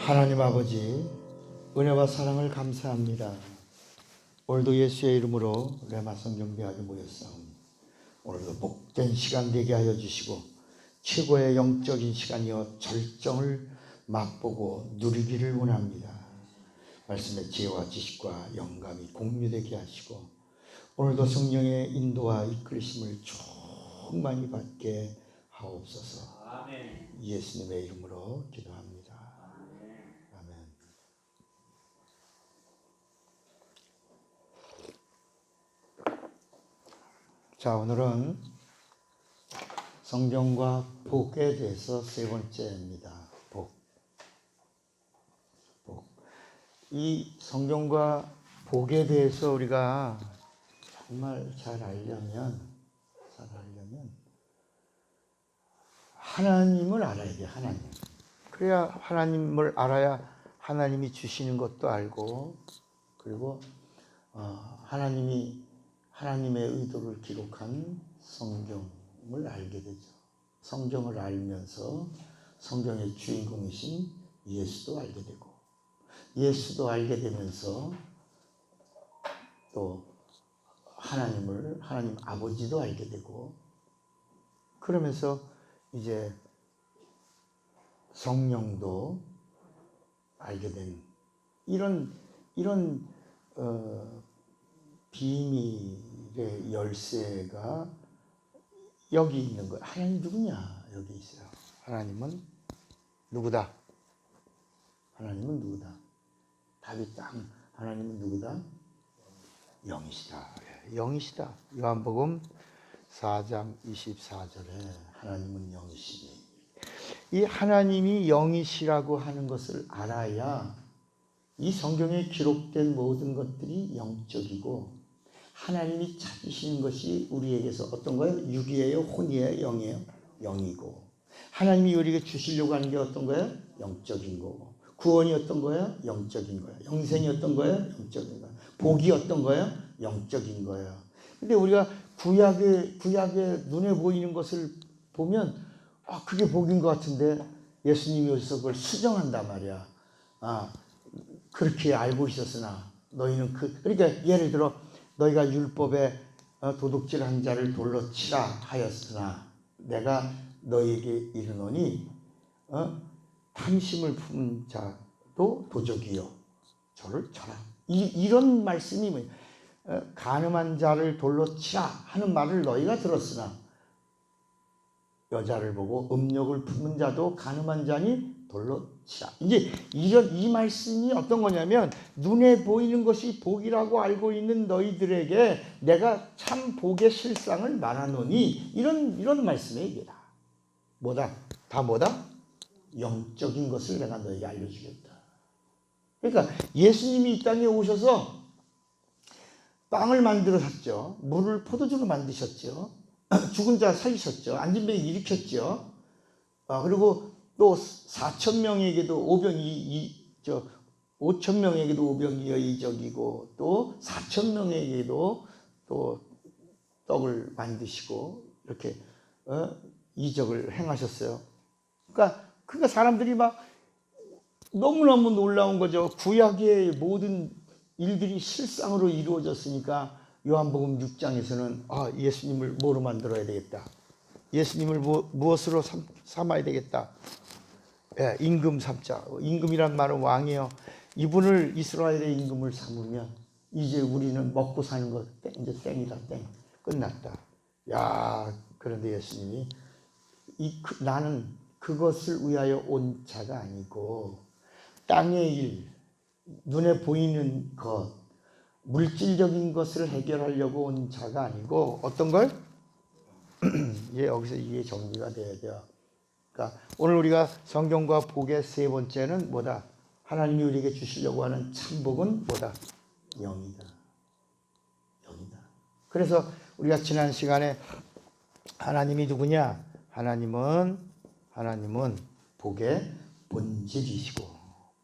하나님 아버지, 은혜와 사랑을 감사합니다. 오늘도 예수의 이름으로 레마 성경 대학에 모였사오니 오늘도 복된 시간 되게 하여 주시고 최고의 영적인 시간이여 절정을 맛보고 누리기를 원합니다. 말씀의 지혜와 지식과 영감이 공유되게 하시고 오늘도 성령의 인도와 이끌심을 충만히 받게 하옵소서. 아멘. 예수님의 이름으로 기도합니다. 아멘. 자, 오늘은 성경과 복에 대해서 세 번째입니다. 복. 이 성경과 복에 대해서 우리가 정말 잘 알려면 하나님을 알아야 돼. 하나님. 그래야 하나님을 알아야 하나님이 주시는 것도 알고, 그리고 하나님의 의도를 기록한 성경을 알게 되죠. 성경을 알면서 성경의 주인공이신 예수도 알게 되고, 예수도 알게 되면서 또 하나님 아버지도 알게 되고, 그러면서 이제 성령도 알게 된 이런 비밀의 열쇠가 여기 있는 거예요. 하나님 누구냐? 여기 있어요. 하나님은 누구다? 하나님은 누구다? 답이 딱, 하나님은 누구다? 영이시다. 영이시다. 요한복음 4장 24절에 하나님은 영이시니, 이 하나님이 영이시라고 하는 것을 알아야 이 성경에 기록된 모든 것들이 영적이고, 하나님이 찾으시는 것이 우리에게서 어떤 거예요? 육이에요? 혼이에요? 영이에요? 영이고, 하나님이 우리에게 주시려고 하는 게 어떤 거예요? 영적인 거고, 구원이 어떤 거예요? 영적인 거예요. 영생이 어떤 거예요? 영적인 거예요. 복이 어떤 거예요? 영적인 거예요. 근데 우리가 구약의 눈에 보이는 것을 보면 그게 복인 것 같은데 예수님이 여기서 그걸 수정한단 말이야. 그렇게 알고 있었으나 너희는 그러니까 예를 들어 너희가 율법에 도둑질한 자를 돌로 치라 하였으나 내가 너희에게 이르노니 탐심을 품은 자도 도적이요 저를 쳐라. 이런 말씀이 뭐예요? 가늠한 자를 돌로 치라 하는 말을 너희가 들었으나 여자를 보고 음욕을 품은 자도 가늠한 자니 돌로 치라. 이제 이 말씀이 어떤 거냐면, 눈에 보이는 것이 복이라고 알고 있는 너희들에게 내가 참 복의 실상을 말하노니, 이런 말씀의 얘기다. 뭐다? 다 뭐다? 영적인 것을 내가 너희에게 알려주겠다. 그러니까 예수님이 이 땅에 오셔서 빵을 만들으셨죠. 물을 포도주로 만드셨죠. 죽은 자 살리셨죠. 앉은 배 일으켰죠. 그리고 또 4,000명에게도 5,000명에게도 오병이어 이적이고, 또 4,000명에게도 또 떡을 만드시고 이렇게 이적을 행하셨어요. 그러니까 사람들이 막 너무너무 놀라운 거죠. 구약의 모든 일들이 실상으로 이루어졌으니까 요한복음 6장에서는 예수님을 뭐로 만들어야 되겠다. 예수님을 무엇으로 삼아야 되겠다. 임금 삼자. 임금이란 말은 왕이에요. 이분을 이스라엘의 임금을 삼으면 이제 우리는 먹고 사는 거 이제 땡이다. 땡. 끝났다. 그런데 예수님이 나는 그것을 위하여 온 자가 아니고 땅의 일, 눈에 보이는 것, 물질적인 것을 해결하려고 온 자가 아니고 어떤 걸? 여기서 이게 정리가 돼야 돼요. 그러니까 오늘 우리가 성경과 복의 세 번째는 뭐다? 하나님이 우리에게 주시려고 하는 참복은 뭐다? 영이다. 영이다. 그래서 우리가 지난 시간에 하나님이 누구냐? 하나님은 복의 본질이시고,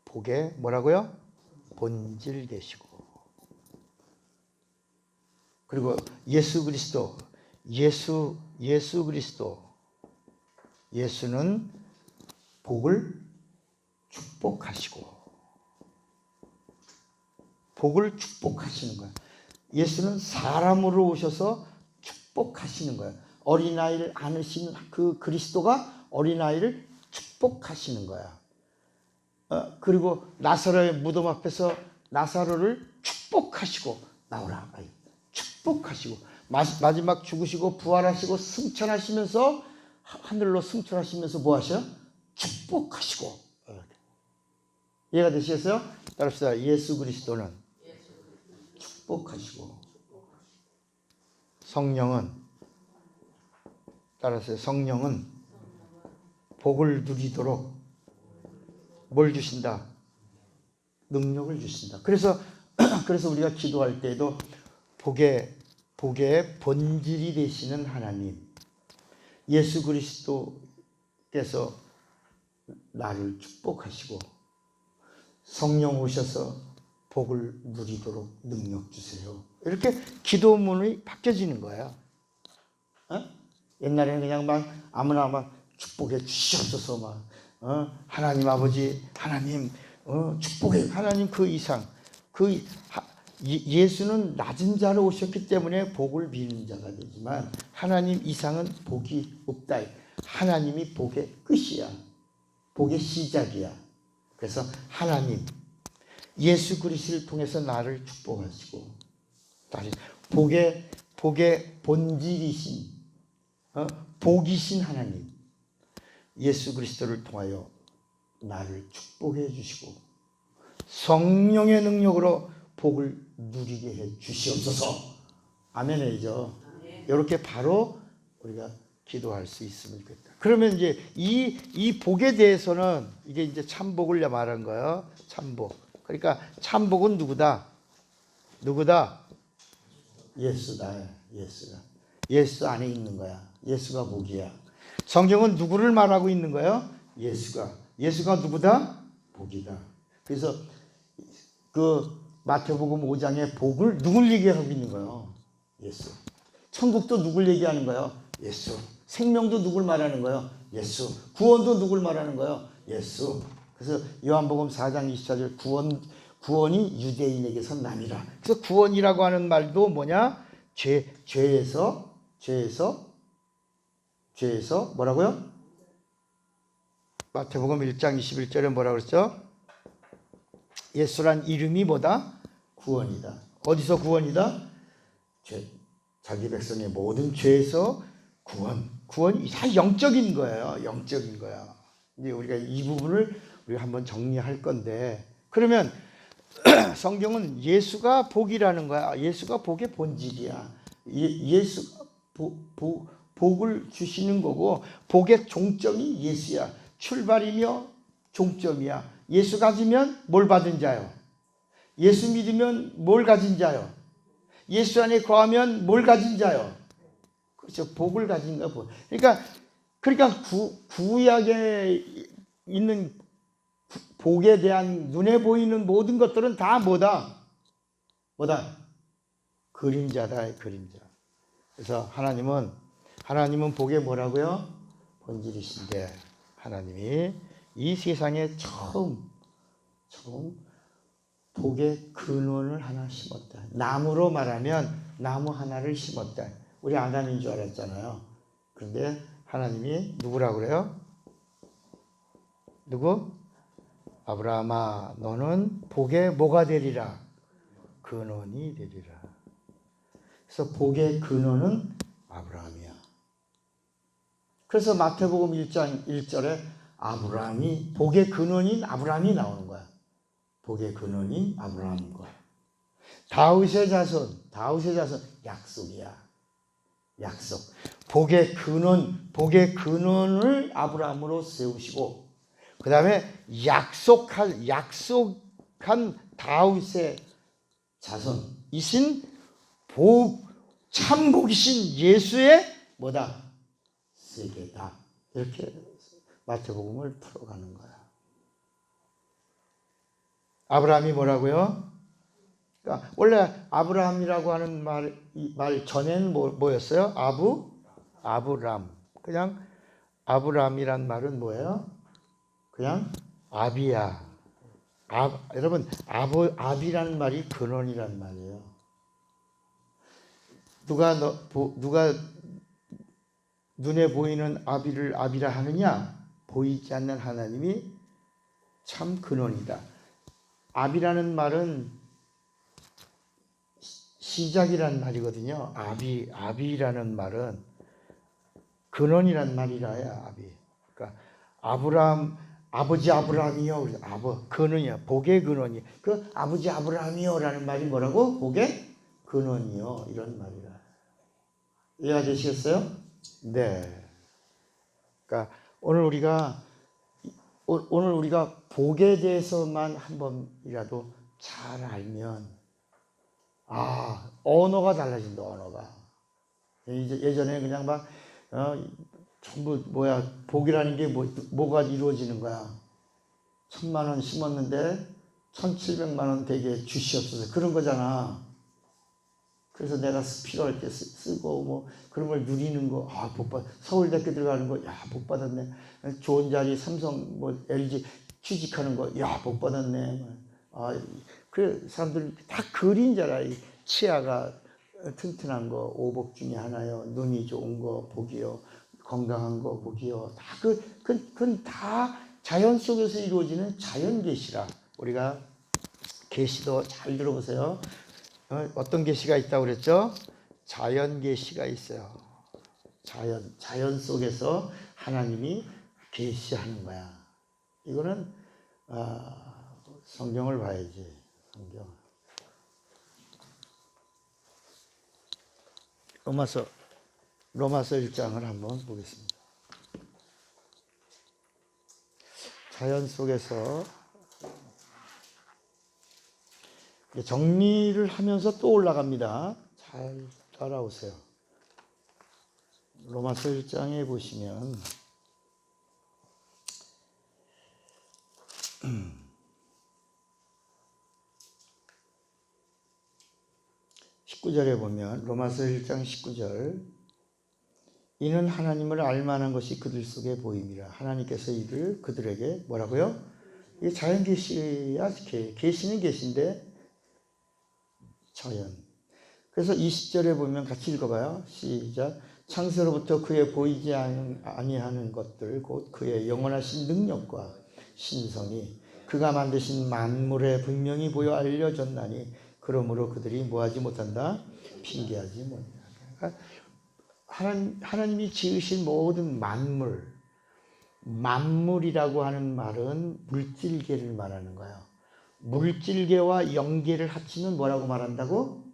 복의 뭐라고요? 본질 되시고, 그리고 예수 그리스도, 예수는 복을 축복하시고, 복을 축복하시는 거야. 예수는 사람으로 오셔서 축복하시는 거예요. 어린아이를 안으신 그 그리스도가 어린아이를 축복하시는 거야. 그리고 나사로의 무덤 앞에서 나사로를 축복하시고 나오라. 축복하시고 마지막 죽으시고 부활하시고 승천하시면서 하늘로 승천하시면서 뭐 하셔요? 축복하시고. 이해가 되시겠어요? 따라합시다. 예수 그리스도는 축복하시고, 성령은, 따라서 성령은 복을 누리도록 뭘 주신다? 능력을 주신다. 그래서 우리가 기도할 때에도 복의 본질이 되시는 하나님, 예수 그리스도께서 나를 축복하시고 성령 오셔서 복을 누리도록 능력 주세요. 이렇게 기도문이 바뀌어지는 거예요. 옛날에는 그냥 막 아무나 막 축복해 주시옵소서 막 하나님 아버지, 하나님 축복해, 하나님 그 이상, 예수는 낮은 자로 오셨기 때문에 복을 비는 자가 되지만 하나님 이상은 복이 없다. 하나님이 복의 끝이야. 복의 시작이야. 그래서 하나님, 예수 그리스도를 통해서 나를 축복하시고, 다시 복의 본질이신 복이신 하나님, 예수 그리스도를 통하여 나를 축복해 주시고 성령의 능력으로 복을 누리게 해 주시옵소서. 아멘이죠. 이렇게 바로 우리가 기도할 수 있으면 좋겠다. 그러면 이제 이 복에 대해서는 이게 이제 참복을 말한 거예요. 참복. 그러니까 참복은 누구다? 예수다. 예수 안에 있는 거야. 예수가 복이야. 성경은 누구를 말하고 있는 거예요? 예수가 누구다? 복이다. 그래서 그 마태복음 5장의 복을 누굴 얘기하고 있는 거예요? 예수. 천국도 누굴 얘기하는 거예요? 예수. 생명도 누굴 말하는 거예요? 예수. 구원도 누굴 말하는 거예요? 예수. 그래서 요한복음 4장 24절 구원이 유대인에게서 남이라. 그래서 구원이라고 하는 말도 뭐냐? 죄에서 뭐라고요? 마태복음 1장 21절에 뭐라고 그랬죠? 예수란 이름이 뭐다? 구원이다. 어디서 구원이다? 자기 백성의 모든 죄에서 구원이 다 영적인 거예요. 영적인 거야. 이제 우리가 이 부분을 우리가 한번 정리할 건데, 그러면 성경은 예수가 복이라는 거야. 예수가 복의 본질이야. 예수가 복을 주시는 거고, 복의 종점이 예수야. 출발이며 종점이야. 예수 가지면 뭘 받은 자요? 예수 믿으면 뭘 가진 자요? 예수 안에 거하면 뭘 가진 자요? 그렇죠. 복을 가진 거. 그러니까 구약에 있는 복에 대한 눈에 보이는 모든 것들은 다 뭐다? 그림자다. 그림자. 그래서 하나님은 복의 뭐라고요? 본질이신데, 하나님이 이 세상에 처음 복의 근원을 하나 심었다. 나무로 말하면 나무 하나를 심었다. 우리 아담인 줄 알았잖아요. 그런데 하나님이 누구라고 그래요? 누구? 아브라함아, 너는 복의 뭐가 되리라? 근원이 되리라. 그래서 복의 근원은 아브라함이야. 그래서 마태복음 1장 1절에 복의 근원인 아브라함이 나오는 거야. 복의 근원인 아브라함인 거야. 다윗의 자손, 약속이야. 약속. 복의 근원을 아브라함으로 세우시고, 그 다음에 약속한 다윗의 자손이신 참복이신 예수의 뭐다? 세계다. 이렇게 마태복음을 풀어가는 거야. 아브라함이 뭐라고요? 그러니까 원래 아브라함이라고 하는 말 전에는 뭐였어요? 아브람. 그냥 아브람이란 말은 뭐예요? 그냥 아비야. 여러분, 아비라는 말이 근원이란 말이에요. 누가 눈에 보이는 아비를 아비라 하느냐? 보이지 않는 하나님이 참 근원이다. 아비라는 말은 시작이란 말이거든요. 아비라는 말은 근원이란 말이라야 아비. 그러니까 아버지 아브라함이요. 근원이야. 복의 근원이. 그 아버지 아브라함이요라는 말이 뭐라고? 복의 근원이요. 이런 말이라. 이해가 되시겠어요? 네. 그러니까 오늘 우리가 복에 대해서만 한 번이라도 잘 알면 언어가 달라진다. 언어가. 예전에 그냥 막 전부 복이라는 게 뭐가 이루어지는 거야. 1,000만 원 심었는데 1,700만 원 되게 주시옵소서. 그런 거잖아. 그래서 내가 필요할 때 쓰고 뭐 그런 걸 누리는 거. 복 받. 서울대학교 들어가는 거. 복 받았네. 좋은 자리 삼성 뭐 LG 취직하는 거. 복 받았네. 그 사람들 다 그린 줄 알아. 치아가 튼튼한 거 오복 중에 하나요. 눈이 좋은 거 복이요. 건강한 거 복이요. 다 그건 다 자연 속에서 이루어지는 자연 계시라. 우리가 계시도 잘 들어보세요. 어떤 계시가 있다고 그랬죠? 자연 계시가 있어요. 자연 속에서 하나님이 계시하는 거야. 이거는 성경을 봐야지. 성경. 로마서 1장을 한번 보겠습니다. 자연 속에서 정리를 하면서 또 올라갑니다. 잘 따라오세요. 로마서 1장에 보시면 19절에 보면 로마서 1장 19절 이는 하나님을 알만한 것이 그들 속에 보임이라. 하나님께서 이를 그들에게 뭐라고요? 이게 자연 계시야. 계시는 계시인데 자연. 그래서 20절에 보면 같이 읽어봐요. 시작. 창세로부터 그의 보이지 아니하는 것들 곧 그의 영원하신 능력과 신성이 그가 만드신 만물에 분명히 보여 알려졌나니 그러므로 그들이 뭐하지 못한다? 핑계하지 못한다. 그러니까 하나님이 지으신 모든 만물이라고 하는 말은 물질계를 말하는 거예요. 물질계와 영계를 합치면 뭐라고 말한다고?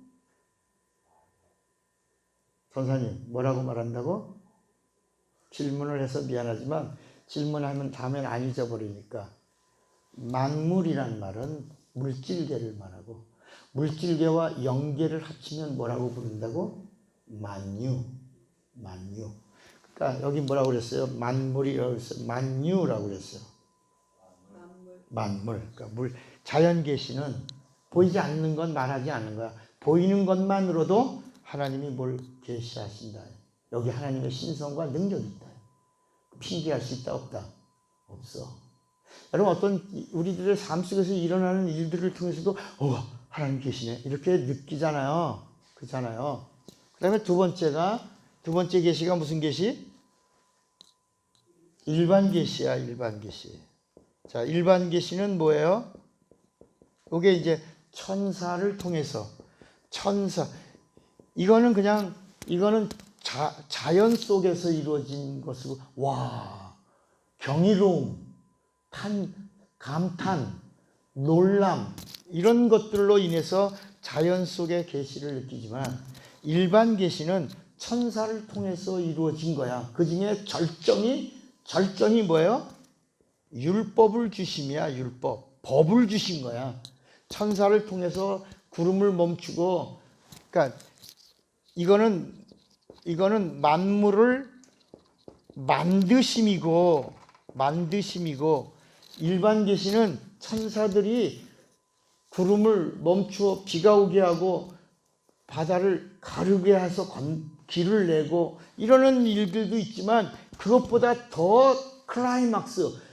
선사님, 뭐라고 말한다고? 질문을 해서 미안하지만 질문하면 다음엔 안 잊어버리니까. 만물이란 말은 물질계를 말하고 물질계와 영계를 합치면 뭐라고 부른다고? 만유. 그러니까 여기 뭐라고 그랬어요? 만물이라고 그랬어요. 만유라고 그랬어요. 만물. 그러니까 자연 계시는 보이지 않는 건 말하지 않는 거야. 보이는 것만으로도 하나님이 뭘 계시하신다. 여기 하나님의 신성과 능력이 있다. 핑계할 수 있다 없다? 없어. 여러분 어떤 우리들의 삶 속에서 일어나는 일들을 통해서도 하나님 계시네 이렇게 느끼잖아요. 그렇잖아요. 그 다음에 두 번째 계시가 무슨 계시? 일반 계시야. 일반 계시. 자, 일반 계시는 뭐예요? 이게 이제 천사를 통해서 이거는 자연 속에서 이루어진 것이고 경이로움, 감탄, 놀람 이런 것들로 인해서 자연 속의 계시를 느끼지만 일반 계시는 천사를 통해서 이루어진 거야. 그 중에 절정이 뭐예요? 율법을 주심이야. 법을 주신 거야. 천사를 통해서 구름을 멈추고, 그러니까 이거는 만물을 만드심이고 일반 계시는 천사들이 구름을 멈추어 비가 오게 하고 바다를 가르게 해서 길을 내고 이러는 일들도 있지만 그것보다 더 클라이막스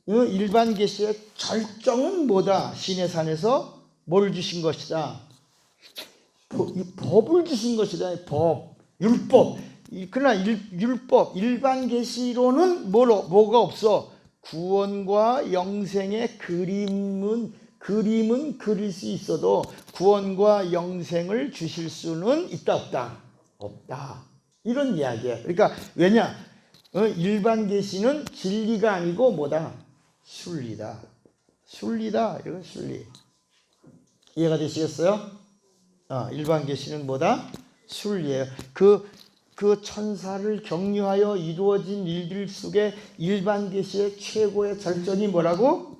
일반 계시의 절정은 뭐다? 신의 산에서 뭘 주신 것이다? 법을 주신 것이다. 법, 율법. 그러나 율법, 일반 계시로는 뭐가 없어? 구원과 영생의 그림은 그릴 수 있어도 구원과 영생을 주실 수는 있다 없다? 없다. 이런 이야기야. 그러니까 왜냐? 일반 계시는 진리가 아니고 뭐다? 순리다. 순리다. 이건 순리. 이해가 되시겠어요? 일반 계시는 뭐다? 순리예요. 그 천사를 격려하여 이루어진 일들 속에 일반 계시의 최고의 절정이 뭐라고?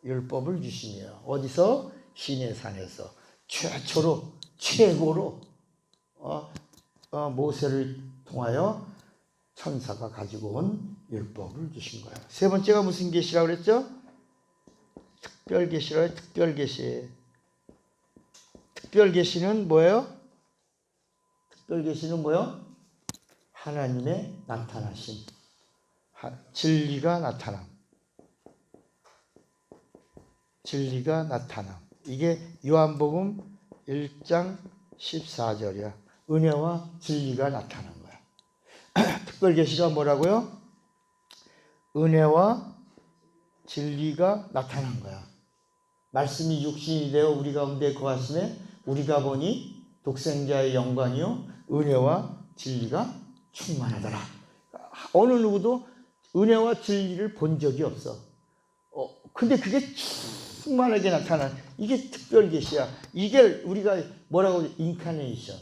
율법을 주시며 어디서? 신의 산에서 최고로 모세를 통하여 천사가 가지고 온 율법을 주신 거야. 세 번째가 무슨 계시라고 그랬죠? 특별 계시라고. 특별 계시. 특별 계시는 뭐예요? 특별 계시는 뭐예요? 하나님의 나타나심, 진리가 나타남. 진리가 나타남. 이게 요한복음 1장 14절이야. 은혜와 진리가 나타난 거야. 특별 계시가 뭐라고요? 은혜와 진리가 나타난 거야. 말씀이 육신이 되어 우리 가운데 거하심에 우리가 보니 독생자의 영광이요 은혜와 진리가 충만하더라. 어느 누구도 은혜와 진리를 본 적이 없어. 근데 그게 충만하게 나타난 이게 특별 계시야. 이게 우리가 뭐라고 인카네이션.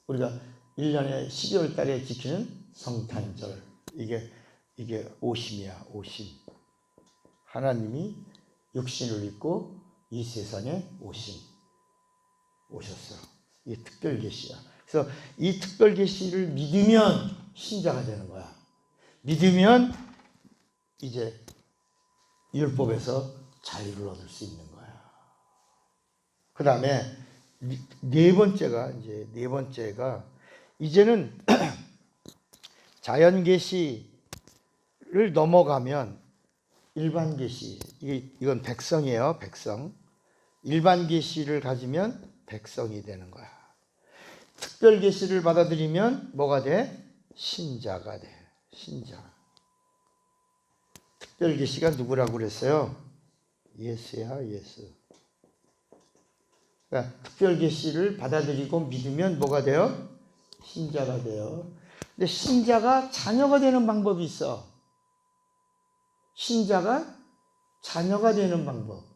우리가 1년에 12월 달에 지키는 성탄절. 이게 오심이야. 오심. 하나님이 육신을 입고 이 세상에 오셨어. 이게 특별 계시야. 그래서 이 특별 계시를 믿으면 신자가 되는 거야. 믿으면 이제 율법에서 자유를 얻을 수 있는 거야. 그 다음에 네 번째가 이제는 자연 계시를 넘어가면 일반 계시. 이건 백성이에요. 백성. 일반 계시를 가지면 백성이 되는 거야. 특별 계시를 받아들이면 뭐가 돼? 신자가 돼. 신자. 특별 계시가 누구라고 그랬어요? 예수야, 예수. 그러니까 특별 계시를 받아들이고 믿으면 뭐가 돼요? 신자가 돼요. 근데 신자가 자녀가 되는 방법이 있어. 신자가 자녀가 되는 방법.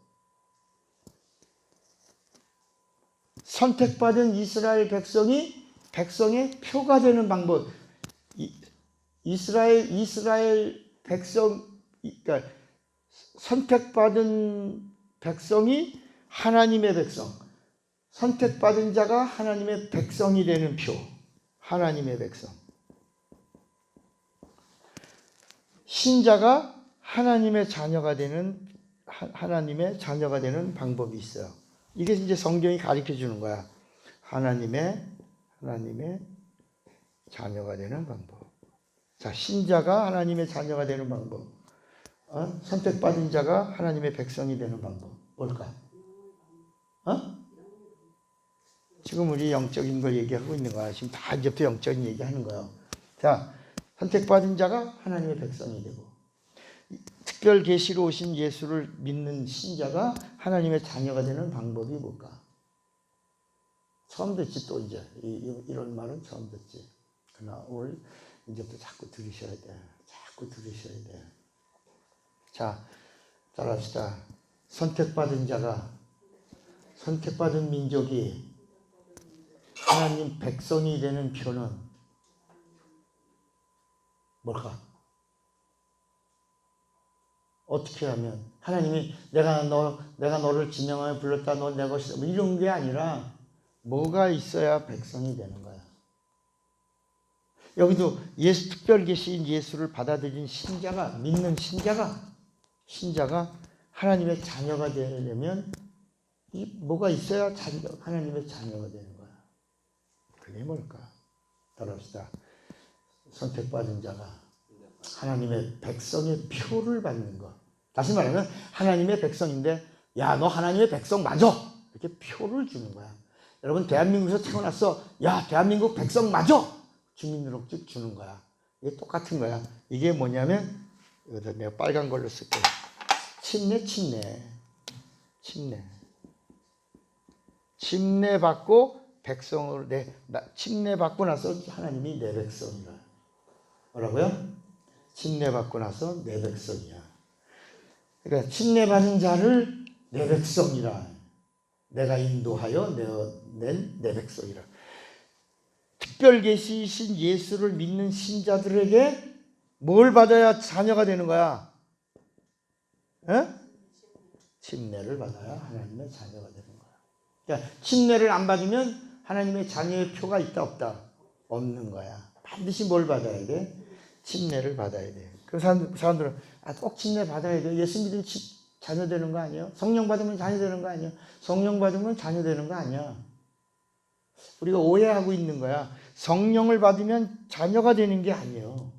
선택받은 이스라엘 백성의 표가 되는 방법. 이스라엘 백성, 그러니까 선택받은 백성이 하나님의 백성. 선택받은 자가 하나님의 백성이 되는 표. 하나님의 백성. 신자가 하나님의 자녀가 되는 방법이 있어요. 이게 이제 성경이 가르쳐 주는 거야. 하나님의 자녀가 되는 방법. 자, 신자가 하나님의 자녀가 되는 방법. 선택받은 자가 하나님의 백성이 되는 방법. 뭘까? 지금 우리 영적인 걸 얘기하고 있는 거야. 지금 다 이제부터 영적인 얘기하는 거예요. 자, 선택받은 자가 하나님의 백성이 되고 특별 계시로 오신 예수를 믿는 신자가 하나님의 자녀가 되는 방법이 뭘까? 처음 듣지 또 이제 이런 말은 처음 듣지. 그러나 오늘 이제부터 자꾸 들으셔야 돼. 자꾸 들으셔야 돼. 자, 따라합시다. 선택받은 민족이 하나님 백성이 되는 표는 뭘까? 어떻게 하면 하나님이 내가 너를 지명하여 불렀다. 너 내 것이다. 뭐 이런 게 아니라 뭐가 있어야 백성이 되는 거야. 여기도 예수 특별 계시인 예수를 받아들인 신자가 믿는 신자가 하나님의 자녀가 되려면 뭐가 있어야 하나님의 자녀가 되는 거야. 그게 뭘까? 따라합시다. 선택받은 자가 하나님의 백성의 표를 받는 것. 다시 말하면 하나님의 백성인데 야, 너 하나님의 백성 맞아. 이렇게 표를 주는 거야. 여러분 대한민국에서 태어났어. 야, 대한민국 백성 맞아. 주민등록증 주는 거야. 이게 똑같은 거야. 이게 뭐냐면 여기다 내가 빨간 걸로 쓸게. 침례. 침례 받고 백성으로 침례 받고 나서 하나님이 내 백성이라. 뭐라고요? 침례 받고 나서 내 백성이야. 그러니까 침례 받은 자를 내 백성이라. 내가 인도하여 낸 내 백성이라. 특별 계시이신 예수를 믿는 신자들에게 뭘 받아야 자녀가 되는 거야? 에? 침례를 받아야 하나님의 자녀가 되는 거야. 그러니까 침례를 안 받으면 하나님의 자녀의 표가 있다 없다? 없는 거야. 반드시 뭘 받아야 돼? 침례를 받아야 돼. 그 사람들은 꼭 침례 받아야 돼. 예수 믿으면 자녀 되는 거 아니야? 성령 받으면 자녀 되는 거 아니야? 성령 받으면 자녀 되는 거 아니야? 우리가 오해하고 있는 거야. 성령을 받으면 자녀가 되는 게 아니에요.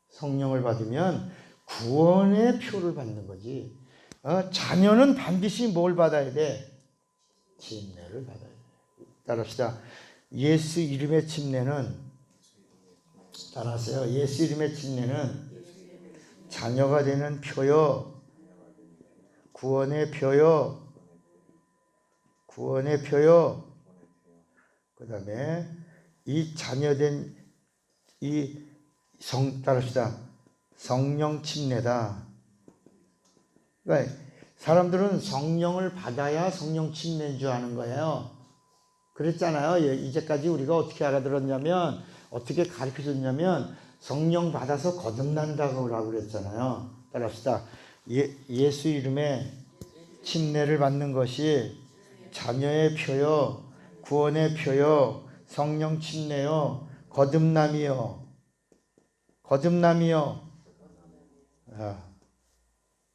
성령을 받으면 구원의 표를 받는 거지. 자녀는 반드시 뭘 받아야 돼? 침례를 받아야 돼. 따라합시다. 예수 이름의 침례는, 따라하세요. 예수 이름의 침례는 자녀가 되는 표요, 구원의 표요, 그 다음에 이 자녀된 따라합시다. 성령 침례다. 그러니까 사람들은 성령을 받아야 성령 침례인 줄 아는 거예요. 그랬잖아요. 이제까지 우리가 어떻게 알아들었냐면, 어떻게 가르쳐줬냐면, 성령 받아서 거듭난다고 그랬잖아요. 따라합시다. 예수 이름에 침례를 받는 것이 자녀의 표요, 구원의 표요, 성령 침례요, 거듭남이요.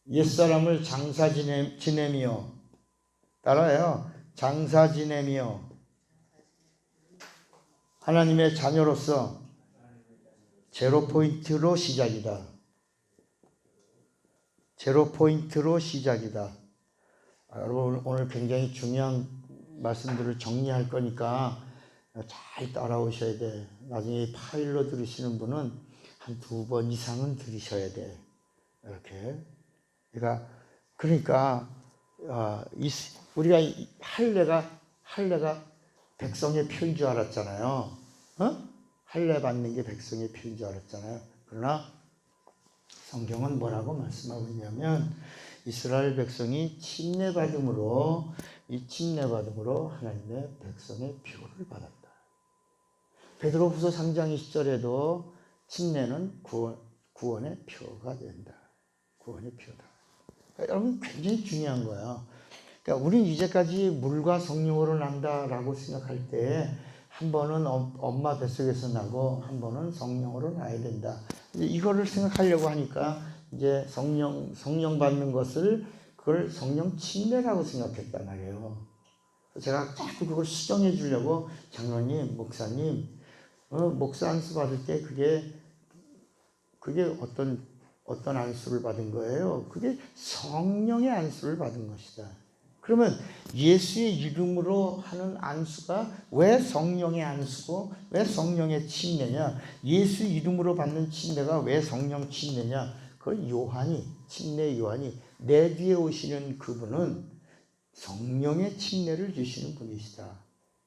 옛사람을 장사 지내미요. 따라요. 장사 지내미요. 하나님의 자녀로서 제로 포인트로 시작이다. 여러분 오늘 굉장히 중요한 말씀들을 정리할 거니까 잘 따라오셔야 돼. 나중에 파일로 들으시는 분은 한 2번 이상은 들으셔야 돼. 이렇게. 그러니까 우리가 할례가 백성의 표인 줄 알았잖아요. 할례 받는 게 백성의 표인 줄 알았잖아요. 그러나 성경은 뭐라고 말씀하고 있냐면 이스라엘 백성이 침례받음으로 하나님의 백성의 표를 받았다. 베드로후서 3장 20절에도 침례는 구원의 표가 된다. 구원의 표다. 그러니까 여러분 굉장히 중요한 거예요. 그러니까 우리는 이제까지 물과 성령으로 난다라고 생각할 때 한 번은 엄마 뱃속에서 나고 한 번은 성령으로 나야 된다. 이거를 생각하려고 하니까 이제 성령 받는 것을 그걸 성령 침례라고 생각했단 말이에요. 제가 자꾸 그걸 수정해 주려고 장로님, 목사님, 목사 안수 받을 때 그게 어떤 안수를 받은 거예요? 그게 성령의 안수를 받은 것이다. 그러면 예수의 이름으로 하는 안수가 왜 성령의 안수고 왜 성령의 침례냐? 예수 이름으로 받는 침례가 왜 성령 침례냐? 그걸 침례 요한이 내 뒤에 오시는 그분은 성령의 침례를 주시는 분이시다.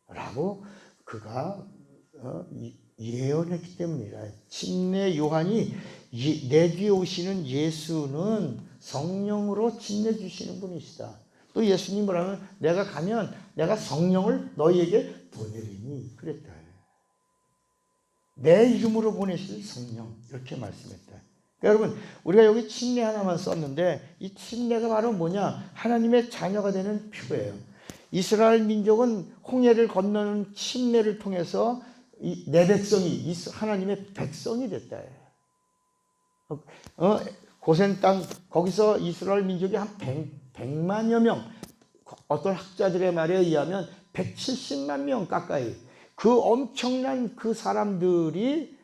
라고 그가 예언했기 때문이라. 침례 요한이 내 뒤에 오시는 예수는 성령으로 침례 주시는 분이시다. 또 예수님 뭐라면 내가 가면 내가 성령을 너희에게 보내리니 그랬다. 내 이름으로 보내실 성령 이렇게 말씀했다. 그러니까 여러분 우리가 여기 침례 하나만 썼는데 이 침례가 바로 뭐냐? 하나님의 자녀가 되는 표예요. 이스라엘 민족은 홍해를 건너는 침례를 통해서 내 백성이 하나님의 백성이 됐다. 고센 땅 거기서 이스라엘 민족이 한 100만여 명, 어떤 학자들의 말에 의하면 170만 명 가까이 그 엄청난 그 사람들이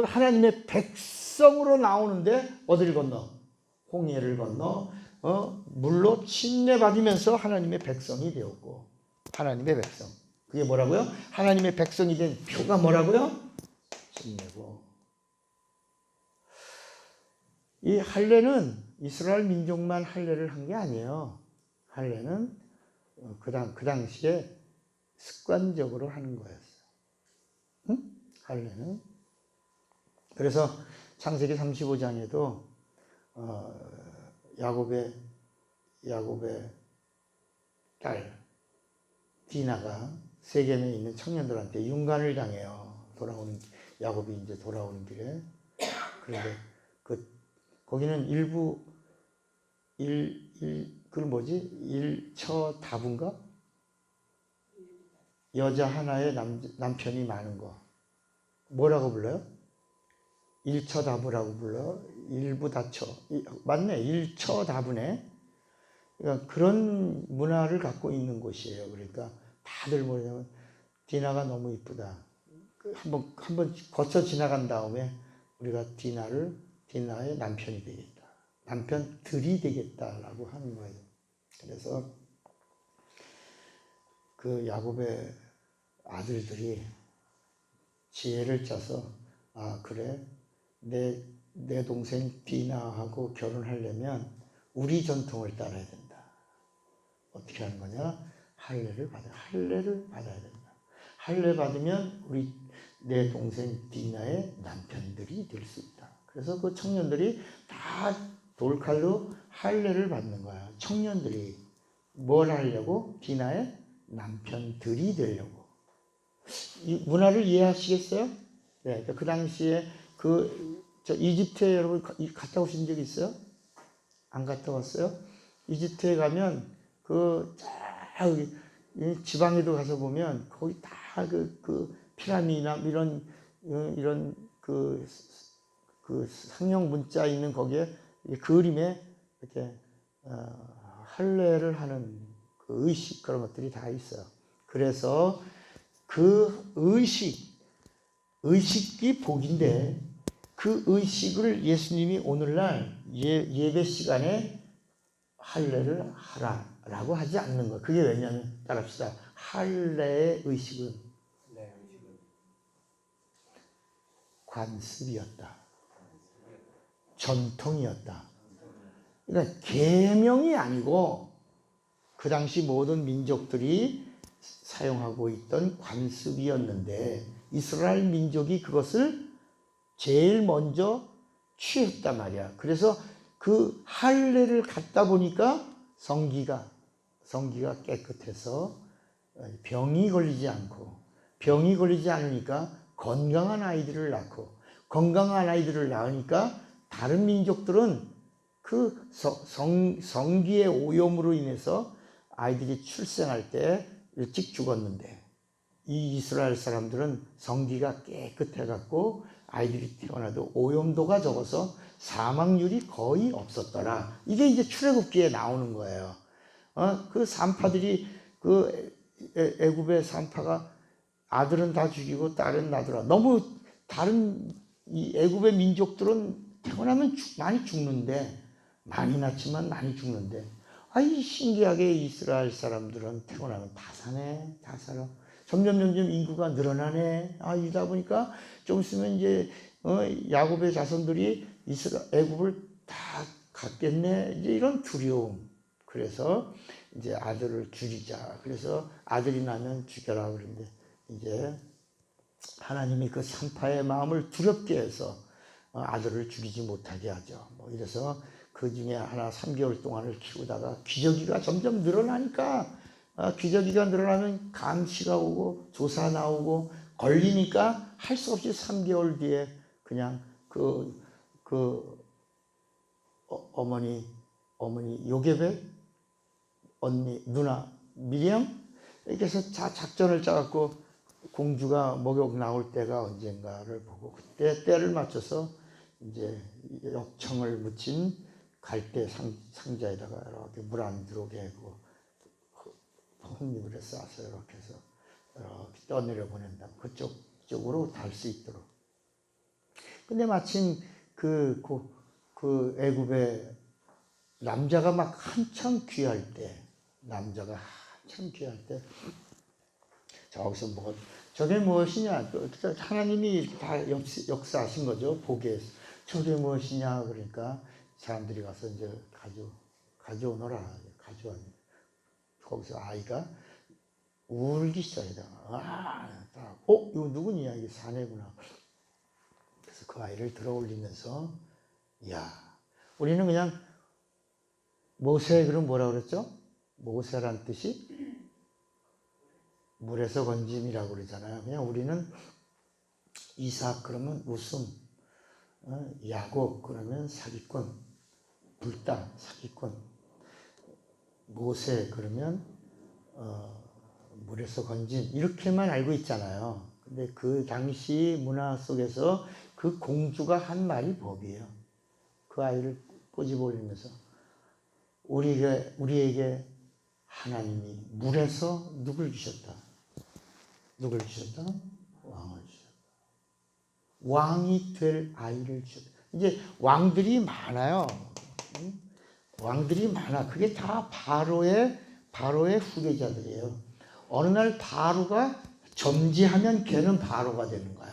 하나님의 백성으로 나오는데 어디를 건너? 홍해를 건너 물로 침례받으면서 하나님의 백성이 되었고, 하나님의 백성. 그게 뭐라고요? 하나님의 백성이 된 표가 뭐라고요? 침례고. 이 할례는 이스라엘 민족만 할례를 한 게 아니에요. 할례는 그 당시에 습관적으로 하는 거였어요. 응? 할례는. 그래서 창세기 35장에도 야곱의 딸 디나가 세겜에 있는 청년들한테 윤관을 당해요. 야곱이 이제 돌아오는 길에. 그런데 거기는 일처다분가? 여자 하나에 남편이 많은 거. 뭐라고 불러요? 일처다부라고 불러요. 일부다처. 맞네. 일처다부네. 그러니까 그런 문화를 갖고 있는 곳이에요. 그러니까 다들 뭐냐면 디나가 너무 이쁘다. 한번 거쳐 지나간 다음에 우리가 디나의 남편이 되겠다. 남편들이 되겠다라고 하는 거예요. 그래서 그 야곱의 아들들이 지혜를 짜서 그래 내 동생 디나하고 결혼하려면 우리 전통을 따라야 된다. 어떻게 하는 거냐? 할례를 받아야 된다. 할례 받으면 내 동생 디나의 남편들이 될 수 있다. 그래서 그 청년들이 다 돌칼로 할례를 받는 거야. 청년들이 뭘 하려고? 디나의 남편들이 되려고. 이 문화를 이해하시겠어요? 네, 그러니까 그 당시에 이집트에 여러분 갔다 오신 적 있어요? 안 갔다 왔어요? 이집트에 가면 지방에도 가서 보면 거기 다 피라미드나 이런 상형 문자 있는 거기에 그림에 이렇게 할례를 하는 그 의식 그런 것들이 다 있어요. 그래서 그 의식이 복인데 그 의식을 예수님이 오늘날 예배 시간에 할례를 하라라고 하지 않는 거예요. 그게 왜냐하면 따라합시다. 할례의 의식은 관습이었다. 전통이었다. 그러니까 계명이 아니고 그 당시 모든 민족들이 사용하고 있던 관습이었는데 이스라엘 민족이 그것을 제일 먼저 취했단 말이야. 그래서 그 할례를 갖다 보니까 성기가 깨끗해서 병이 걸리지 않으니까 건강한 아이들을 낳고 건강한 아이들을 낳으니까 다른 민족들은 그 성기의 오염으로 인해서 아이들이 출생할 때 일찍 죽었는데 이 이스라엘 사람들은 성기가 깨끗해갖고 아이들이 태어나도 오염도가 적어서 사망률이 거의 없었더라. 이게 이제 출애굽기에 나오는 거예요. 그 산파들이 애굽의 산파가 아들은 다 죽이고 딸은 낳더라. 너무 다른 이 애굽의 민족들은 태어나면 많이 죽는데 많이 낳지만 많이 죽는데 신기하게 이스라엘 사람들은 태어나면 다 사네. 다 살아. 점점 인구가 늘어나네. 이러다 보니까 좀 있으면 이제 야곱의 자손들이 애굽을 다 갖겠네. 이제 이런 두려움. 그래서 이제 아들을 죽이자. 그래서 아들이 나면 죽여라 그러는데 이제 하나님이 그 산파의 마음을 두렵게 해서 아들을 죽이지 못하게 하죠. 이래서 그 중에 하나 3개월 동안을 키우다가 기저귀가 점점 늘어나니까 기저귀가 늘어나면 감시가 오고 조사 나오고 걸리니까 할 수 없이 3개월 뒤에 그냥 어머니 요게벳 언니 누나 미리암 이렇게 해서 작전을 짜갖고 공주가 목욕 나올 때가 언젠가를 보고 그때 때를 맞춰서 이제 역청을 묻힌 갈대 상자에다가 이렇게 물 안 들어오게 하고 흙잎을 싸서 이렇게 해서 이렇게 떠내려 보낸다. 그쪽으로 달 수 있도록. 근데 마침 그 애굽의 남자가 막 한참 귀할 때, 저기서 저게 무엇이냐? 하나님이 다 역사하신 거죠. 보게 저게 무엇이냐? 그러니까 사람들이 가서 이제 가져오너라. 거기서 아이가 울기 시작해요. 이거 누구냐? 이게 사내구나. 그래서 그 아이를 들어 올리면서, 우리는 그냥 모세, 그럼 뭐라 그랬죠? 모세란 뜻이 물에서 건짐이라고 그러잖아요. 그냥 우리는 이삭 그러면 웃음, 야곱 그러면 사기꾼, 불당, 사기꾼, 모세 그러면 물에서 건진, 이렇게만 알고 있잖아요. 근데 그 당시 문화 속에서 그 공주가 한 말이 법이에요. 그 아이를 꼬집어 올리면서 우리에게 하나님이 물에서 누굴 주셨다? 왕을 주셨다. 왕이 될 아이를 주셨다. 이제 왕들이 많아요. 왕들이 많아. 그게 다 바로의 후계자들이에요. 어느 날 바로가 점지하면 걔는 바로가 되는 거야.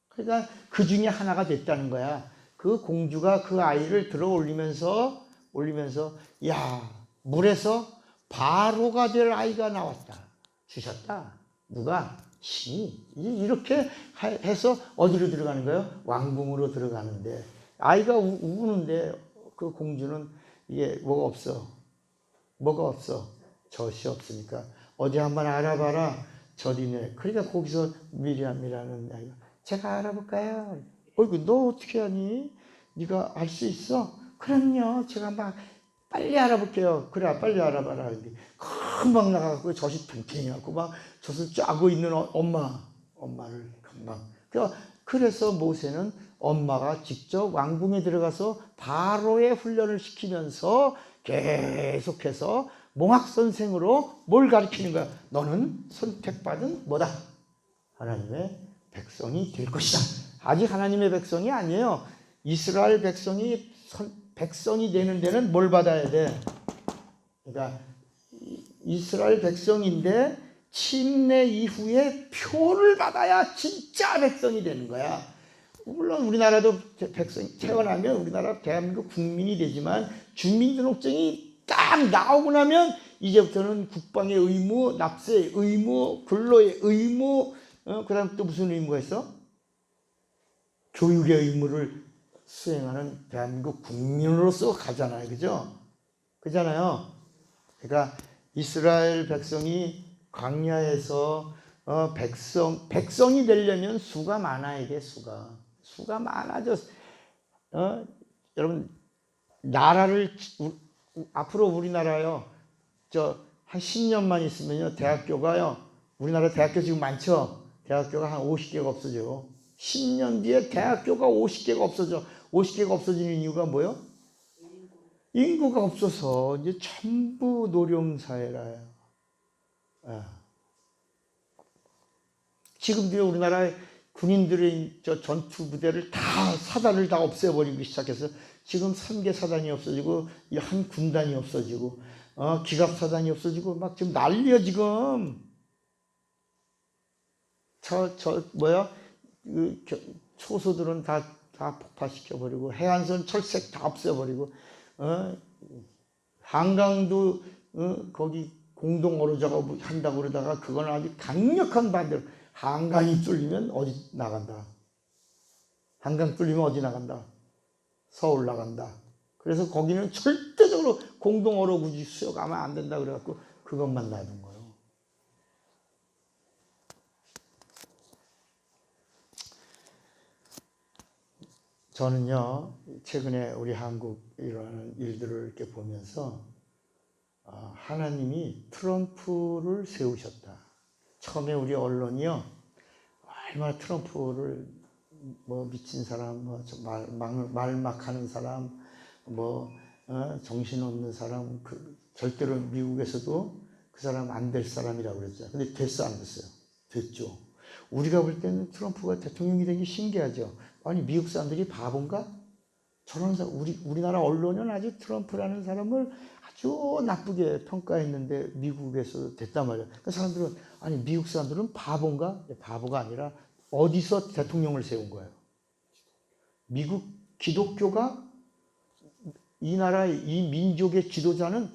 그러니까 그 중에 하나가 됐다는 거야. 그 공주가 그 아이를 들어 올리면서 물에서 바로가 될 아이가 나왔다. 주셨다. 누가? 신이. 이렇게 해서 어디로 들어가는 거예요? 왕궁으로 들어가는데 아이가 우는데 그 공주는 이게 뭐가 없어. 젖이 없으니까 어디 한번 알아봐라. 젖이네. 그러니까 거기서 미리암이라는 아이가 제가 알아볼까요? 너 어떻게 하니? 네가 알 수 있어? 그럼요. 제가 막 빨리 알아볼게요. 그래, 빨리 알아봐라. 금방 나가고 젖이 팽팽해갖고 막 젖을 짜고 있는 엄마를 금방. 그래서 모세는 엄마가 직접 왕궁에 들어가서 바로의 훈련을 시키면서 계속해서 몽학선생으로 뭘 가르치는 거야? 너는 선택받은 뭐다? 하나님의 백성이 될 것이다. 아직 하나님의 백성이 아니에요. 이스라엘 백성이 되는 데는 뭘 받아야 돼? 그러니까 이스라엘 백성인데 침례 이후에 표를 받아야 진짜 백성이 되는 거야. 물론 우리나라도 백성이 태어나면 우리나라 대한민국 국민이 되지만 주민등록증이 딱 나오고 나면 이제부터는 국방의 의무, 납세의 의무, 근로의 의무, 그 다음 또 무슨 의무가 있어? 교육의 의무를 수행하는 대한민국 국민으로서 가잖아요. 그잖아요. 그러니까 이스라엘 백성이 광야에서 백성이 되려면 수가 많아야 돼. 수가 많아져. 여러분 나라를 앞으로 우리나라요. 한 10년만 있으면요. 대학교가요. 우리나라 대학교 지금 많죠. 대학교가 한 50개가 없어져. 10년 뒤에 대학교가 50개가 없어져. 50개가 없어지는 이유가 뭐예요? 인구가 없어서 이제 전부 노령사회라요. 지금도 우리나라의 군인들의 전투 부대를 사단을 다 없애버리기 시작해서 지금 3개 사단이 없어지고 한 군단이 없어지고 기갑 사단이 없어지고 막 지금 난리야 지금. 초소들은 다 폭파시켜버리고 해안선 철색 다 없애버리고 한강도 거기 공동 어로작업 한다고 그러다가 그건 아주 강력한 반대로 한강이 뚫리면 어디 나간다. 한강 뚫리면 어디 나간다. 서울 나간다. 그래서 거기는 절대적으로 공동 어로구지 수역하면 안 된다 그래갖고 그것만 놔둔 거예요. 저는요, 최근에 우리 한국 일어나는 일들을 이렇게 보면서 하나님이 트럼프를 세우셨다. 처음에 우리 언론이요, 얼마나 트럼프를 미친 사람, 말막하는 사람, 정신없는 사람, 절대로 미국에서도 그 사람 안 될 사람이라고 그랬죠. 근데 됐어, 안 됐어요? 됐죠. 우리가 볼 때는 트럼프가 대통령이 된 게 신기하죠. 아니 미국 사람들이 바본가? 저런 사람, 우리나라 언론은 아주 트럼프라는 사람을 아주 나쁘게 평가했는데 미국에서 됐단 말이야. 그 사람들은 아니 미국 사람들은 바본가? 바보가 아니라 어디서 대통령을 세운 거예요? 미국 기독교가 이 나라 이 민족의 지도자는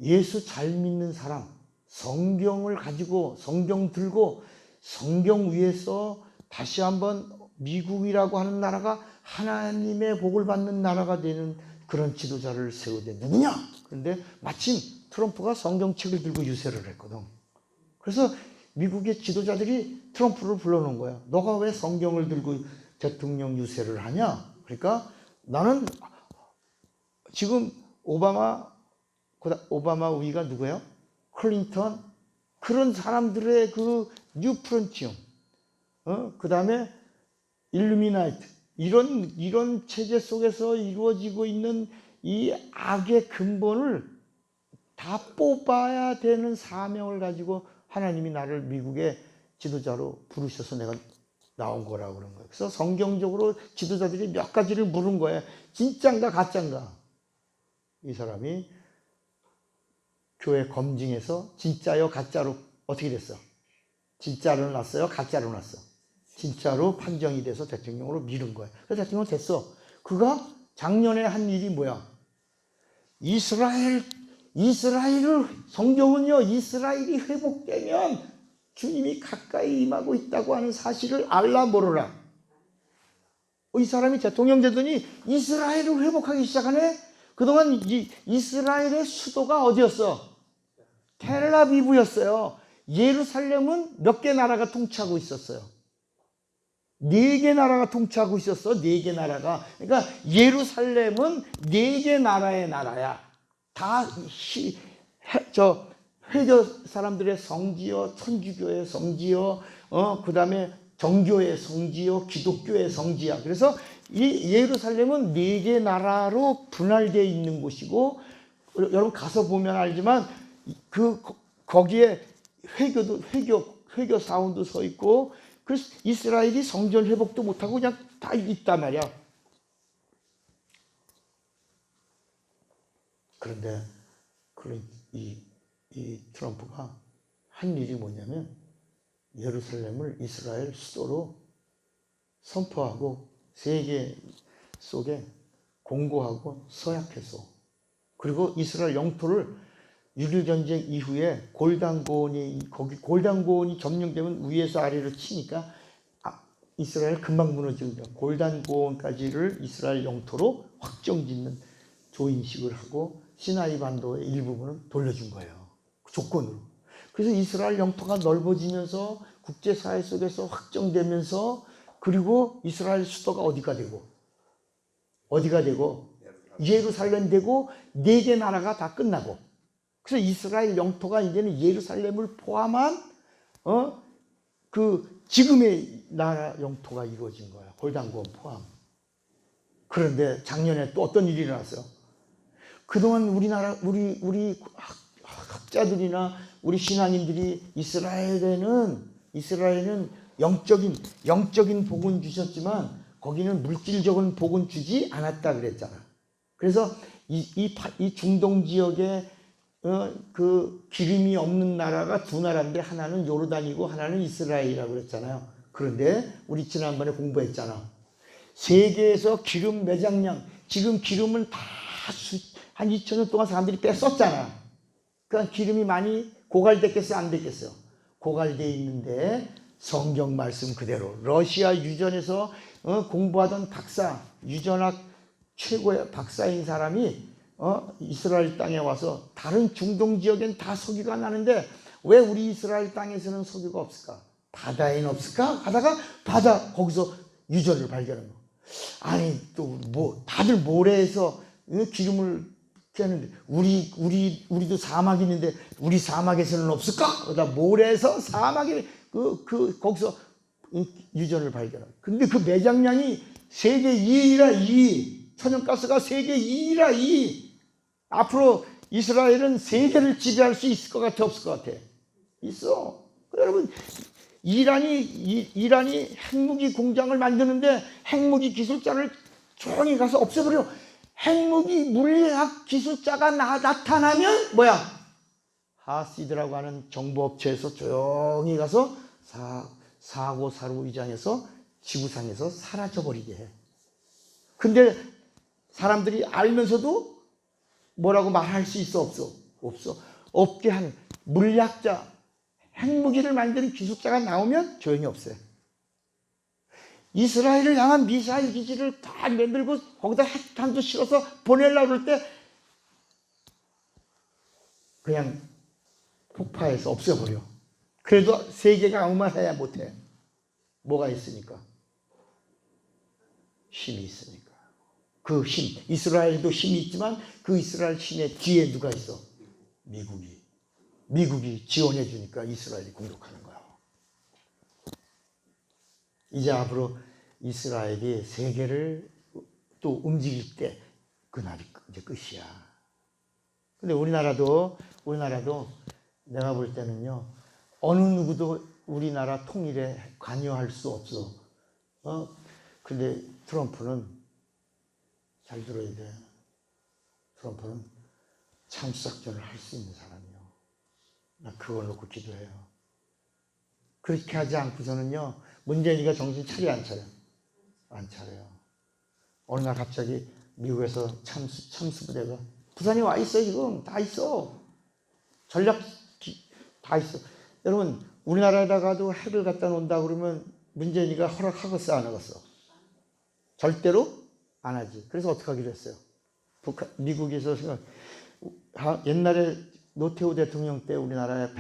예수 잘 믿는 사람, 성경을 가지고 성경 들고 성경 위에서 다시 한번 미국이라고 하는 나라가 하나님의 복을 받는 나라가 되는 그런 지도자를 세우되 누구냐? 그런데 마침 트럼프가 성경책을 들고 유세를 했거든. 그래서 미국의 지도자들이 트럼프를 불러놓은 거야. 너가 왜 성경을 들고 대통령 유세를 하냐? 그러니까 나는 지금 오바마 위가 누구예요? 클린턴 그런 사람들의 그 뉴프런티움, 그 다음에 일루미나이트 이런 체제 속에서 이루어지고 있는 이 악의 근본을 다 뽑아야 되는 사명을 가지고 하나님이 나를 미국의 지도자로 부르셔서 내가 나온 거라고 그런 거예요. 그래서 성경적으로 지도자들이 몇 가지를 물은 거예요. 진짠가 가짠가? 이 사람이 교회 검증에서 진짜요 가짜로 어떻게 됐어? 진짜로 났어요? 가짜로 났어? 진짜로 판정이 돼서 대통령으로 미룬 거예요. 그래서 대통령 됐어. 그가 작년에 한 일이 뭐야? 이스라엘을 성경은요 이스라엘이 회복되면 주님이 가까이 임하고 있다고 하는 사실을 알라 모르라. 이 사람이 대통령 되더니 이스라엘을 회복하기 시작하네. 그동안 이스라엘의 수도가 어디였어? 텔아비브였어요. 예루살렘은 몇 개 나라가 통치하고 있었어요. 4개 나라가 통치하고 있었어. 4개 나라가. 그러니까 예루살렘은 4개 나라의 나라야. 다 회교 사람들의 성지요, 천주교의 성지요, 그 다음에 정교의 성지요, 기독교의 성지야. 그래서 이 예루살렘은 4개 나라로 분할되어 있는 곳이고, 여러분 가서 보면 알지만 거기에 회교 사원도 서 있고, 그래서 이스라엘이 성전 회복도 못하고 그냥 다 있단 말이야. 그런데 이 트럼프가 한 일이 뭐냐면 예루살렘을 이스라엘 수도로 선포하고 세계 속에 공고하고 서약해서, 그리고 이스라엘 영토를 6.1 전쟁 이후에 골단고원이 점령되면 위에서 아래로 치니까 이스라엘 금방 무너지거든요. 골단고원까지를 이스라엘 영토로 확정짓는 조인식을 하고 시나이 반도의 일부분은 돌려준 거예요. 조건으로. 그래서 이스라엘 영토가 넓어지면서 국제사회 속에서 확정되면서, 그리고 이스라엘 수도가 어디가 되고 예루살렘 되고 4개 나라가 다 끝나고, 그래서 이스라엘 영토가 이제는 예루살렘을 포함한 그 지금의 나라 영토가 이루어진 거야. 골단고원 포함. 그런데 작년에 또 어떤 일이 일어났어요? 그동안 우리 학자들이나 우리 신앙인들이 이스라엘에는 영적인 복은 주셨지만 거기는 물질적인 복은 주지 않았다 그랬잖아. 그래서 이 중동 지역에 그 기름이 없는 나라가 2나라인데 하나는 요르단이고 하나는 이스라엘이라고 그랬잖아요. 그런데 우리 지난번에 공부했잖아. 세계에서 기름 매장량, 지금 기름은 다 한 2000년 동안 사람들이 뺐었잖아. 그러니까 기름이 많이 고갈됐겠어요? 안 됐겠어요? 고갈되어 있는데 성경 말씀 그대로 러시아 유전에서 공부하던 유전학 최고의 박사인 사람이 이스라엘 땅에 와서 다른 중동 지역엔 다 석유가 나는데 왜 우리 이스라엘 땅에서는 석유가 없을까? 바다에는 없을까? 하다가 거기서 유전을 발견한 거. 아니 또 다들 모래에서 기름을 캐는데 우리도 사막이 있는데 우리 사막에서는 없을까? 그러다 모래에서 사막에 거기서 유전을 발견한. 근데 그 매장량이 세계 2위라 2위. 천연가스가 세계 2위라 2위. 앞으로 이스라엘은 세계를 지배할 수 있을 것 같아, 없을 것 같아? 있어. 여러분, 이란이 핵무기 공장을 만드는데 핵무기 기술자를 조용히 가서 없애버려. 핵무기 물리학 기술자가 나타나면 뭐야? 하시드라고 하는 정보업체에서 조용히 가서 사고 사로 위장해서 지구상에서 사라져버리게 해. 근데 사람들이 알면서도 뭐라고 말할 수 있어? 없어. 없게 하는 물리학자, 핵무기를 만드는 기술자가 나오면 조용히 없애. 이스라엘을 향한 미사일 기지를 다 만들고 거기다 핵탄도 실어서 보내려고 그럴 때 그냥 폭파해서 없애버려. 그래도 세계가 아무 말 해야 못해. 뭐가 있으니까? 힘이 있으니까. 그 힘, 이스라엘도 힘이 있지만 그 이스라엘 힘의 뒤에 누가 있어? 미국이 지원해 주니까 이스라엘이 공격하는 거야. 이제 앞으로 이스라엘이 세계를 또 움직일 때 그날이 이제 끝이야. 근데 우리나라도 내가 볼 때는요, 어느 누구도 우리나라 통일에 관여할 수 없어. 근데 트럼프는 잘 들어야 돼. 트럼프는 참수작전을 할 수 있는 사람이요. 나 그걸 놓고 기도해요. 그렇게 하지 않고서는요, 문재인이가 정신 차려 안 차려? 안 차려요. 어느 날 갑자기 미국에서 참수부대가 부산에 와 있어. 지금 다 있어. 전략 다 있어. 여러분, 우리나라에다가도 핵을 갖다 놓는다 그러면 문재인이가 허락하겠어 안 하겠어? 절대로 안 하지. 그래서 어떻게 하기로 했어요? 미국에서 옛날에 노태우 대통령 때 우리나라에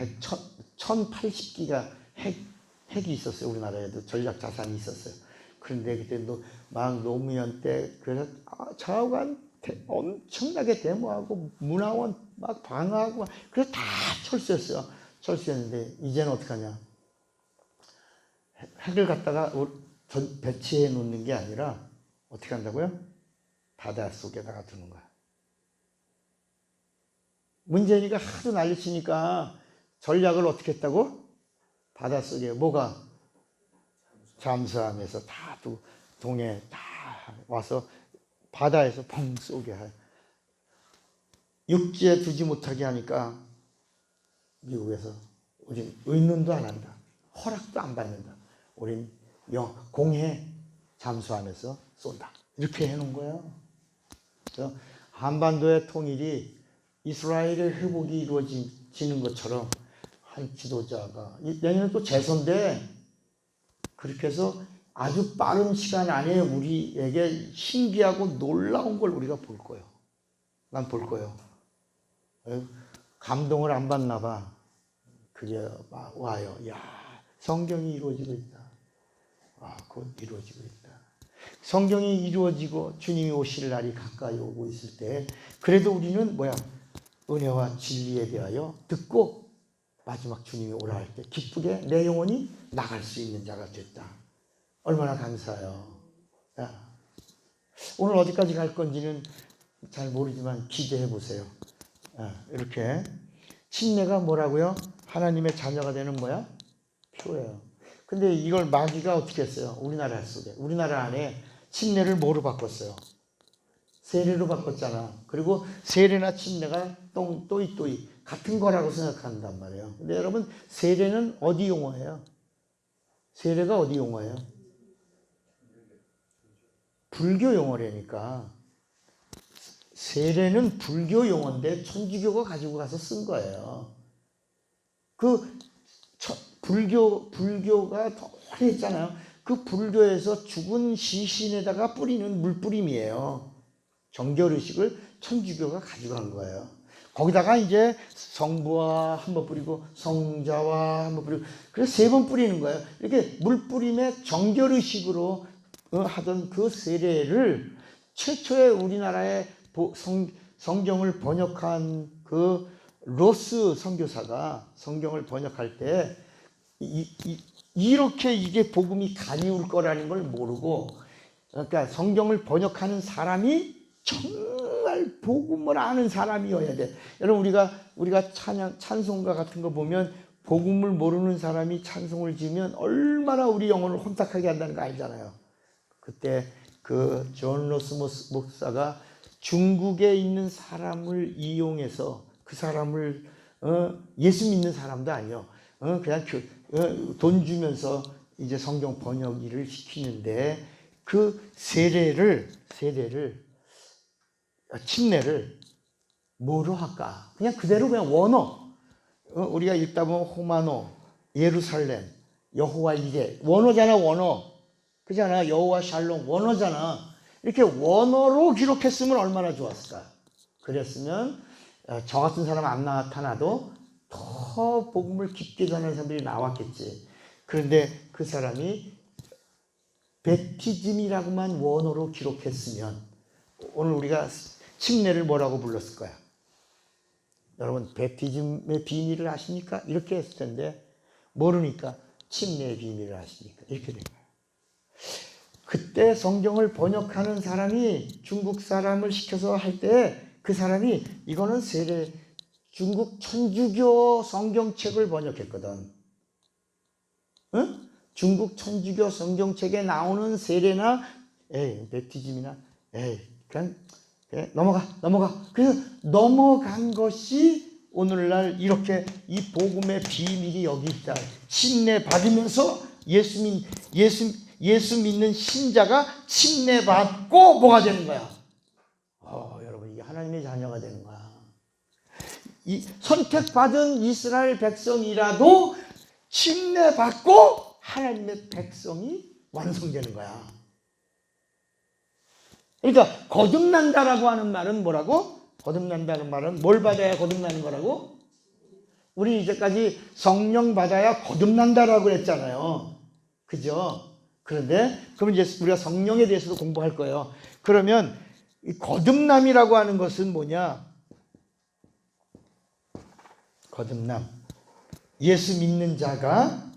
1080기가 핵이 있었어요. 우리나라에도 전략 자산이 있었어요. 그런데 그때 막 노무현 때 그래서 좌우간 엄청나게 데모하고 문화원 막 방어하고 그래서 다 철수했어요. 철수했는데 이제는 어떻게 하냐? 핵을 갖다가 배치해 놓는 게 아니라 어떻게 한다고요? 바닷속에다가 두는 거야. 문재인이가 하도 난리치니까 전략을 어떻게 했다고? 바닷속에 뭐가? 잠수함에서 다 동해 다 와서 바다에서 펑 쏘게 해. 육지에 두지 못하게 하니까 미국에서 우린 의논도 안 한다. 허락도 안 받는다. 우린 공해 잠수함에서 쏜다. 이렇게 해놓은 거예요. 그래서 한반도의 통일이 이스라엘의 회복이 이루어지는 것처럼 한 지도자가 내년에 또 재선대 그렇게 해서 아주 빠른 시간 안에 우리에게 신기하고 놀라운 걸 우리가 볼 거예요. 난 볼 거예요. 감동을 안 받나 봐. 그게 와요. 야, 성경이 이루어지고 있다. 곧 이루어지고 있다. 성경이 이루어지고 주님이 오실 날이 가까이 오고 있을 때 그래도 우리는 은혜와 진리에 대하여 듣고 마지막 주님이 오라 할 때 기쁘게 내 영혼이 나갈 수 있는 자가 됐다. 얼마나 감사해요. 오늘 어디까지 갈 건지는 잘 모르지만 기대해 보세요. 이렇게 침례가 뭐라고요? 하나님의 자녀가 되는 표예요. 근데 이걸 마귀가 어떻게 했어요? 우리나라 속에. 우리나라 안에 침례를 뭐로 바꿨어요? 세례로 바꿨잖아. 그리고 세례나 침례가 또이 같은 거라고 생각한단 말이에요. 근데 여러분, 세례는 어디 용어예요? 세례가 어디 용어예요? 불교 용어라니까. 세례는 불교 용어인데 천주교가 가지고 가서 쓴 거예요. 불교가 더 오래 했잖아요. 그 불교에서 죽은 시신에다가 뿌리는 물뿌림이에요. 정결의식을 천주교가 가져간 거예요. 거기다가 이제 성부와 한번 뿌리고 성자와 한번 뿌리고 그래서 3번 뿌리는 거예요. 이렇게 물뿌림의 정결의식으로 하던 그 세례를 최초의 우리나라의 성경을 번역한 그 로스 선교사가 성경을 번역할 때 이렇게 이게 복음이 가니울 거라는 걸 모르고, 그러니까 성경을 번역하는 사람이 정말 복음을 아는 사람이어야 돼. 여러분, 우리가 찬송가 같은 거 보면 복음을 모르는 사람이 찬송을 지으면 얼마나 우리 영혼을 혼탁하게 한다는 거 알잖아요. 그때 그 존 로스 목사가 중국에 있는 사람을 이용해서 그 사람을 예수 믿는 사람도 아니요. 그냥 돈 주면서 이제 성경 번역 일을 시키는데 그 침례를 뭐로 할까? 그냥 그대로 그냥 원어. 우리가 읽다 보면 호마노, 예루살렘, 여호와 이레. 원어잖아, 원어. 그잖아, 여호와 샬롬. 원어잖아. 이렇게 원어로 기록했으면 얼마나 좋았을까? 그랬으면 저 같은 사람 안 나타나도 더 복음을 깊게 전하는 사람들이 나왔겠지. 그런데 그 사람이 베티즘이라고만 원어로 기록했으면 오늘 우리가 침례를 뭐라고 불렀을 거야? 여러분 베티즘의 비밀을 아십니까? 이렇게 했을 텐데 모르니까 침례의 비밀을 아십니까? 이렇게 된 거예요. 그때 성경을 번역하는 사람이 중국 사람을 시켜서 할 때 그 사람이 이거는 세례 중국 천주교 성경책을 번역했거든. 응? 중국 천주교 성경책에 나오는 세례나 베티즘이나 그냥 넘어가. 그래서 넘어간 것이 오늘날 이렇게 이 복음의 비밀이 여기 있다. 침례 받으면서 예수 믿는 신자가 침례 받고 뭐가 되는 거야? 여러분 이게 하나님의 자녀가 되는 거야. 이 선택받은 이스라엘 백성이라도 침례 받고 하나님의 백성이 완성되는 거야. 그러니까 거듭난다라고 하는 말은 뭐라고? 거듭난다는 말은 뭘 받아야 거듭나는 거라고? 우리 이제까지 성령 받아야 거듭난다라고 그랬잖아요. 그죠? 그런데 그럼 이제 우리가 성령에 대해서도 공부할 거예요. 그러면 이 거듭남이라고 하는 것은 뭐냐? 거듭남. 예수 믿는 자가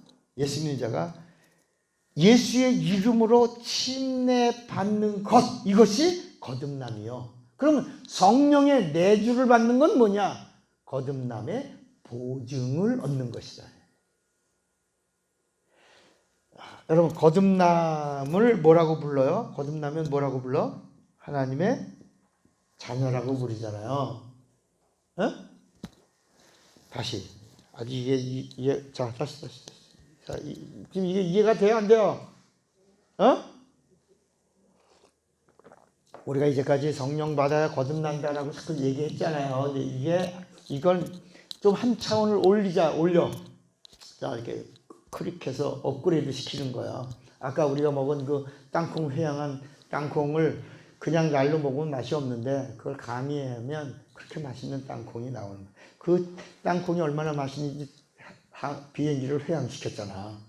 예수의 이름으로 침례 받는 것, 이것이 거듭남이요. 그러면 성령의 내주를 받는 건 뭐냐? 거듭남의 보증을 얻는 것이다. 여러분 거듭남을 뭐라고 불러요? 거듭나면 뭐라고 불러? 하나님의 자녀라고 부르잖아요. 다시 아직 이게 자 다시 자, 지금 이게 이해가 돼요, 안 돼요? 우리가 이제까지 성령 받아야 거듭난다라고 자꾸 얘기했잖아요. 근데 이걸 좀 한 차원을 올려. 자, 이렇게 클릭해서 업그레이드 시키는 거야. 아까 우리가 먹은 그 땅콩 회양한 땅콩을 그냥 날로 먹으면 맛이 없는데 그걸 가미하면 그렇게 맛있는 땅콩이 나오는 거야. 그 땅콩이 얼마나 맛있는지 비행기를 회양시켰잖아.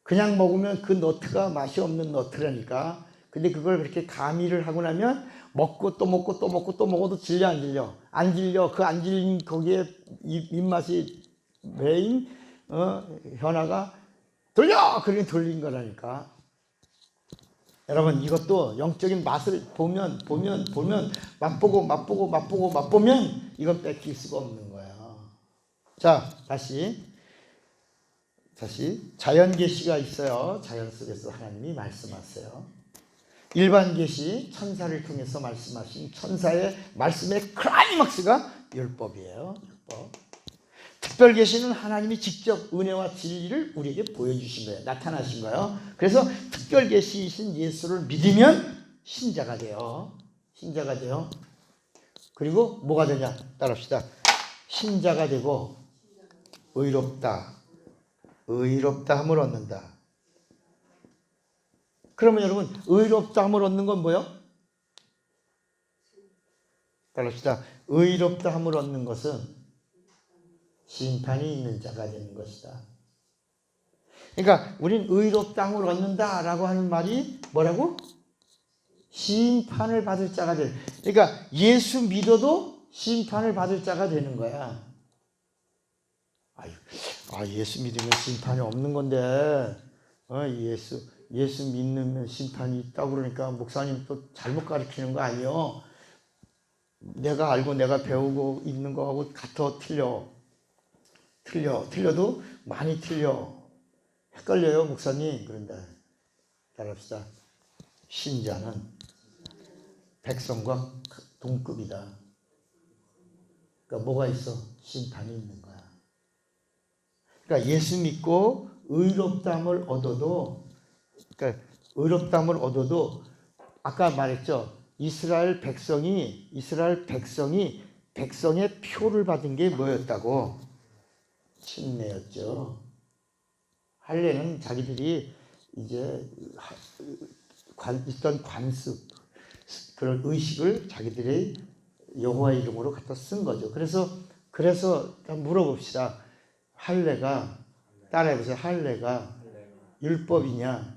그냥 먹으면 그 너트가 맛이 없는 너트라니까. 근데 그걸 그렇게 가미를 하고 나면 먹고 또 먹고 또 먹고 또 먹어도 질려 안 질려? 안 질려. 그 안 질린 거기에 입맛이 메인 현아가 돌려! 그러니 돌린 거라니까. 여러분 이것도 영적인 맛을 보면 맛보면 이건 뺏길 수가 없는 거예요. 자 다시 자연 계시가 있어요. 자연 속에서 하나님이 말씀하세요. 일반 계시 천사를 통해서 말씀하신 천사의 말씀의 클라이막스가 율법이에요. 율법. 특별 계시는 하나님이 직접 은혜와 진리를 우리에게 보여주신 거예요. 나타나신 거예요. 그래서 특별 계시이신 예수를 믿으면 신자가 돼요. 그리고 뭐가 되냐? 따라합시다. 신자가 되고 의롭다함을 얻는다. 그러면 여러분 의롭다함을 얻는 건 뭐예요? 따라합시다. 의롭다함을 얻는 것은 심판이 있는 자가 되는 것이다. 그러니까 우린 의롭다함을 얻는다라고 하는 말이 뭐라고? 심판을 받을 자가 되는. 그러니까 예수 믿어도 심판을 받을 자가 되는 거야. 예수 믿으면 심판이 없는 건데 예수 믿는 심판이 있다고 그러니까 목사님 또 잘못 가르치는 거 아니에요? 내가 알고 내가 배우고 있는 거하고 같아 틀려. 틀려도 많이 틀려. 헷갈려요, 목사님. 그런데 따라합시다. 신자는 백성과 동급이다. 그러니까 뭐가 있어? 심판이 있는 거야. 그러니까 예수 믿고 의롭다함을 얻어도, 그러니까 의롭다함을 얻어도 아까 말했죠. 이스라엘 백성이 백성의 표를 받은 게 뭐였다고? 침례였죠. 할례는 자기들이 이제 있던 관습, 그런 의식을 자기들이 여호와의 이름으로 갖다 쓴 거죠. 그래서 물어봅시다. 할례가, 따라해보세요. 할례가 율법이냐,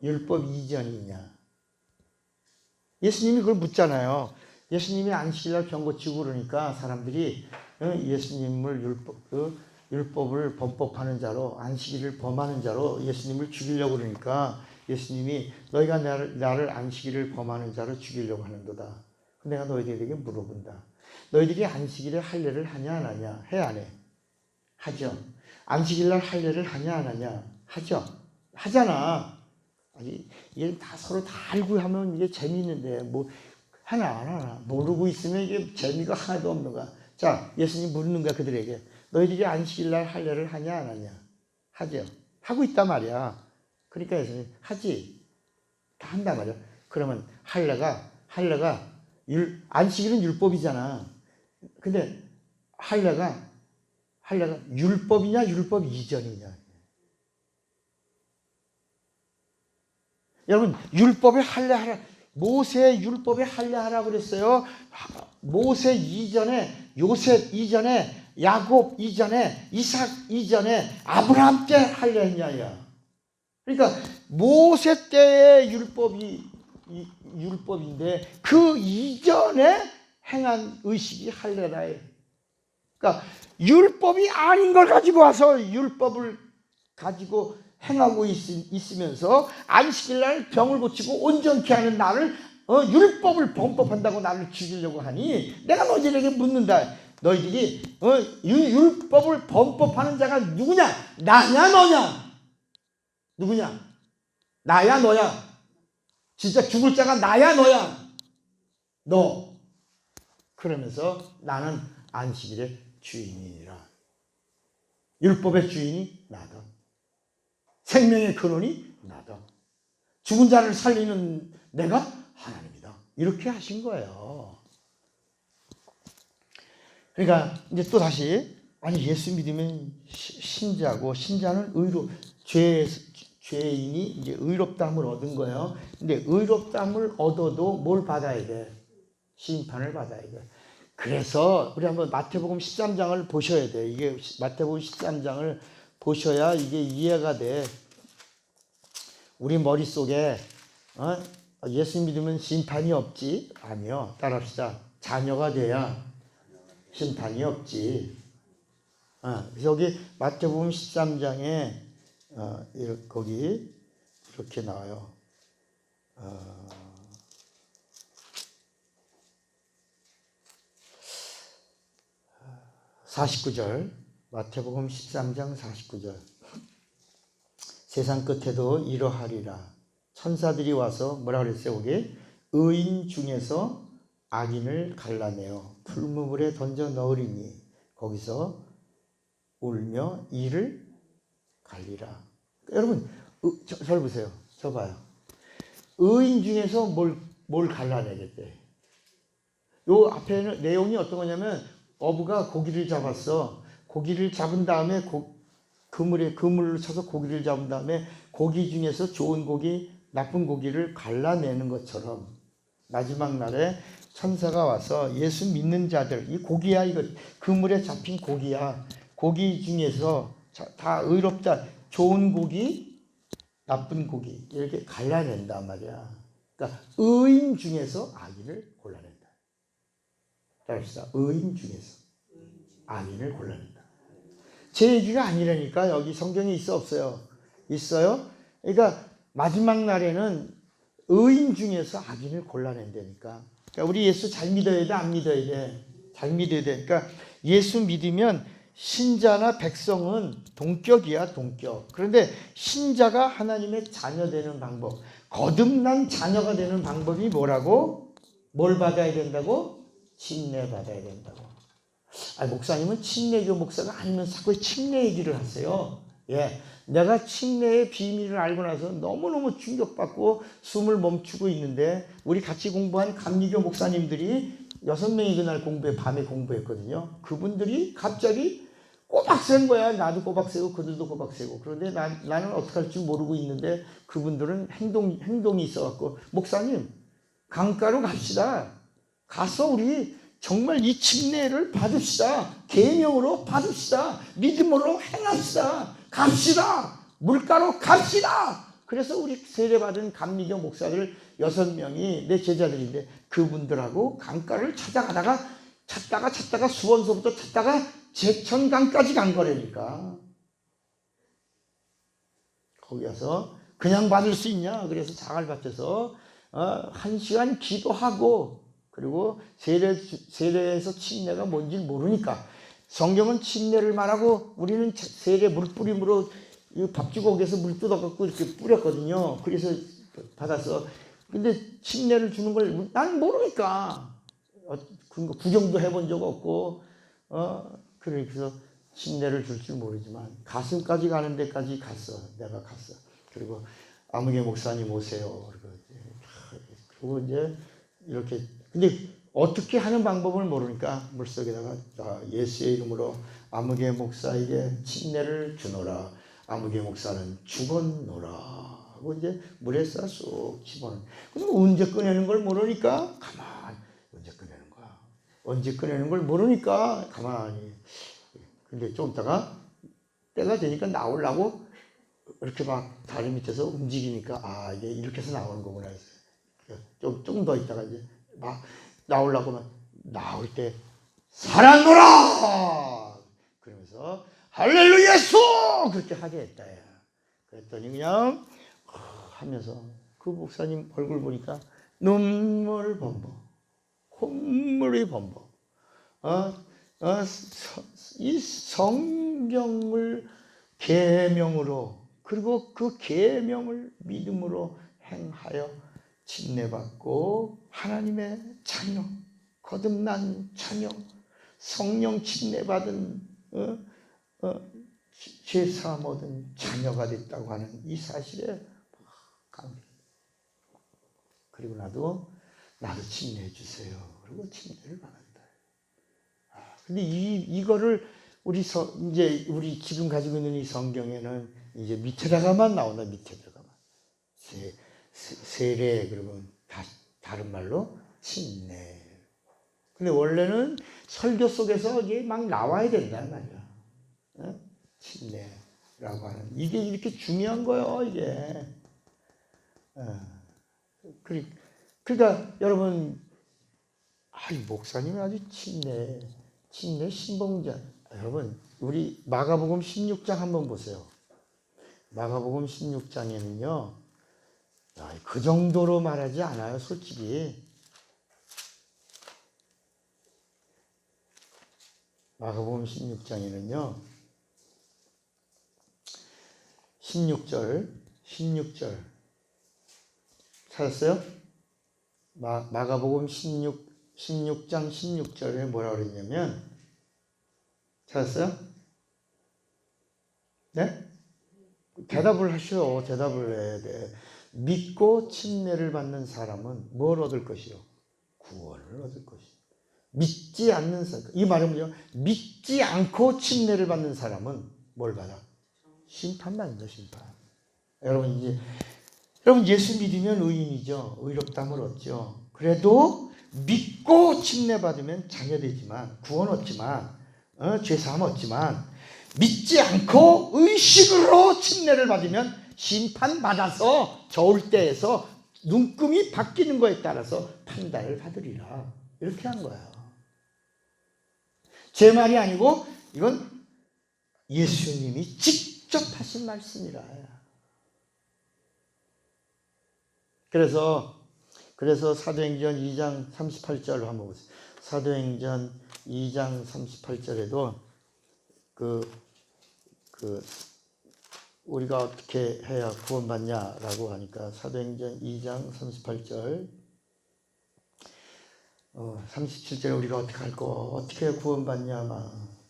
율법 이전이냐. 예수님이 그걸 묻잖아요. 예수님이 안식일날 병 고치고 그러니까 사람들이 예수님을 율법을 범법하는 자로, 안식일을 범하는 자로 예수님을 죽이려고 그러니까 예수님이 너희가 나를 안식일을 범하는 자로 죽이려고 하는도다. 내가 너희들에게 물어본다. 너희들이 안식일에 할례를 하냐 안 하냐? 해 안 해? 하죠. 안식일날 할례를 하냐 안 하냐? 하죠. 하잖아. 아니, 이게 다 서로 다 알고 하면 이게 재미있는데 뭐 하나 안 하나 모르고 있으면 이게 재미가 하나도 없는 거야. 자, 예수님 묻는 거야 그들에게. 너희들이 안식일날 할례를 하냐 안 하냐? 하죠. 하고 있단 말이야. 그러니까 예수님 하지. 다 한단 말이야. 그러면 할례가 안식일은 율법이잖아. 근데 할례가 율법이냐 율법 이전이냐. 여러분 율법에 할례하라. 모세 율법에 할례하라 그랬어요. 모세 이전에, 요셉 이전에, 야곱 이전에, 이삭 이전에, 아브라함 때 할례했냐야. 그러니까 모세 때의 율법인데 그 이전에 행한 의식이 할례라. 그러니까 율법이 아닌 걸 가지고 와서 율법을 가지고 행하고 있으면서 안식일날 병을 고치고 온전케 하는 나를 율법을 범법한다고 나를 죽이려고 하니 내가 너희들에게 묻는다. 너희들이 율법을 범법하는 자가 누구냐? 나냐 너냐? 누구냐? 나야 너야? 진짜 죽을 자가 나야 너야? 너. 그러면서 나는 안식일의 주인이라. 율법의 주인이 나다. 생명의 근원이 나다. 죽은 자를 살리는 내가 하나님이다. 이렇게 하신 거예요. 그러니까 이제 또 다시, 아니 예수 믿으면 신자고, 신자는 죄인이 이제 의롭다함을 얻은 거예요. 근데 의롭다함을 얻어도 뭘 받아야 돼? 심판을 받아야 돼. 그래서 우리 한번 마태복음 13장을 보셔야 돼. 이게 마태복음 13장을 보셔야 이게 이해가 돼. 우리 머릿속에 예수 믿으면 심판이 없지? 아니요. 따라합시다. 자녀가 돼야 심판이 없지. 그래서 여기 마태복음 13장에 거기 이렇게 나와요. 49절, 마태복음 13장 49절. 세상 끝에도 이러하리라. 천사들이 와서 뭐라 그랬어요? 거기 의인 중에서 악인을 갈라내어 풀무불에 던져 넣으리니 거기서 울며 이를 갈리라. 여러분, 절 보세요. 저 봐요. 의인 중에서 뭘 갈라내겠대. 요 앞에는 내용이 어떤 거냐면 어부가 고기를 잡았어. 고기를 잡은 다음에 그물로 쳐서 고기를 잡은 다음에 고기 중에서 좋은 고기, 나쁜 고기를 갈라내는 것처럼 마지막 날에 천사가 와서 예수 믿는 자들, 이 고기야, 이거 그물에 잡힌 고기야. 고기 중에서 다 의롭다, 좋은 고기, 나쁜 고기 이렇게 갈라낸단 말이야. 그러니까 의인 중에서 악인을 골라낸다. 따라합시다. 의인 중에서 악인을 골라낸다. 제 얘기가 아니라니까. 여기 성경에 있어 없어요? 있어요. 그러니까 마지막 날에는 의인 중에서 악인을 골라낸다니까. 그러니까 우리 예수 잘 믿어야 돼, 안 믿어야 돼? 잘 믿어야 돼. 그러니까 예수 믿으면 신자나 백성은 동격이야, 동격. 그런데 신자가 하나님의 자녀 되는 방법, 거듭난 자녀가 되는 방법이 뭐라고? 뭘 받아야 된다고? 침례 받아야 된다고. 목사님은 침례교 목사가 아니면 자꾸 침례 얘기를 하세요. 예, 내가 침례의 비밀을 알고 나서 너무너무 충격받고 숨을 멈추고 있는데, 우리 같이 공부한 감리교 목사님들이 6명이 그날 밤에 공부했거든요. 그분들이 갑자기 꼬박 센 거야. 나도 꼬박 세고 그들도 꼬박 세고. 그런데 나는 어떻게 할지 모르고 있는데, 그분들은 행동이 있어갖고, 목사님 강가로 갑시다. 가서 우리 정말 이 침례를 받읍시다. 계명으로 받읍시다. 믿음으로 행합시다. 갑시다. 물가로 갑시다. 그래서 우리 세례받은 감리교 목사들 6명이 내 제자들인데, 그분들하고 강가를 찾다가 수원서부터 찾다가 제천강까지 간 거라니까. 거기 가서 그냥 받을 수 있냐? 그래서 장을 받쳐서 1시간 기도하고, 그리고 세례에서 침례가 뭔지 모르니까, 성경은 침례를 말하고 우리는 세례 물뿌림으로 밥주걱에서 물 뜯어갖고 이렇게 뿌렸거든요. 그래서 받았어. 근데 침례를 주는 걸 나는 모르니까, 구경도 해본 적 없고, 그래서 침례를 줄 줄 모르지만 가슴까지 가는 데까지 갔어. 내가 갔어. 그리고 아무개 목사님 오세요. 그리고 이제 이렇게, 근데 어떻게 하는 방법을 모르니까 물속에다가 예수의 이름으로 아무개 목사에게 침례를 주노라. 아무개 목사는 죽었노라 하고 이제 물에 쑥 집어넣어. 근데 언제 꺼내는 걸 모르니까 가만히, 언제 꺼내는 거야. 언제 꺼내는 걸 모르니까 가만히. 근데 좀 있다가 때가 되니까 나오려고 이렇게 막 다리 밑에서 움직이니까, 이게 이렇게 해서 나오는 거구나 했어요. 좀 더 있다가 이제 막 나오려고 막 나올 때 살았노라! 그러면서 할렐루야 예수! 그렇게 하게 했다. 그랬더니 그냥 하면서 그 목사님 얼굴 보니까 눈물 범벅, 콧물이 범벅. 이 성경을 계명으로, 그리고 그 계명을 믿음으로 행하여 침례받고 하나님의 자녀, 거듭난 자녀, 성령 침례받은 죄사함 얻은 자녀가 됐다고 하는 이 사실에 감격. 그리고 나도 침례해 주세요. 그리고 침례를 받았다. 근데 이거를 이제 우리 지금 가지고 있는 이 성경에는 이제 밑에다가만 나온다. 밑에 들어가만 세례, 그리고 다른 말로 침례. 근데 원래는 설교 속에서 이게 막 나와야 된단 말이야. 침례라고 하는, 이게 이렇게 중요한 거예요, 이게. 그러니까 여러분, 목사님이 아주 침례 신봉자. 여러분, 우리 마가복음 16장 한번 보세요. 마가복음 16장에는요, 그 정도로 말하지 않아요, 솔직히. 마가복음 16장에는요, 16절 찾았어요? 마가복음 16장 16절에 뭐라고 그랬냐면, 찾았어요? 네? 대답을 하시오. 대답을 해야 돼. 믿고 침례를 받는 사람은 뭘 얻을 것이요? 구원을 얻을 것이요. 믿지 않는 사람, 이 말은 뭐죠? 믿지 않고 침례를 받는 사람은 뭘 받아? 심판받는다, 심판. 여러분 예수 믿으면 의인이죠. 의롭다함을 얻죠. 그래도 믿고 침례 받으면 자녀되지만, 구원 얻지만, 죄사함 얻지만, 믿지 않고 의식으로 침례를 받으면 심판받아서 저울 때에서 눈금이 바뀌는 거에 따라서 판단을 받으리라. 이렇게 한 거예요. 제 말이 아니고 이건 예수님이 직접 하신 말씀이라. 그래서 사도행전 2장 38절로 한번 보세요. 사도행전 2장 38절에도 그 우리가 어떻게 해야 구원받냐라고 하니까 사도행전 2장 38절 37절에 우리가 어떻게 할 거 어떻게 구원받냐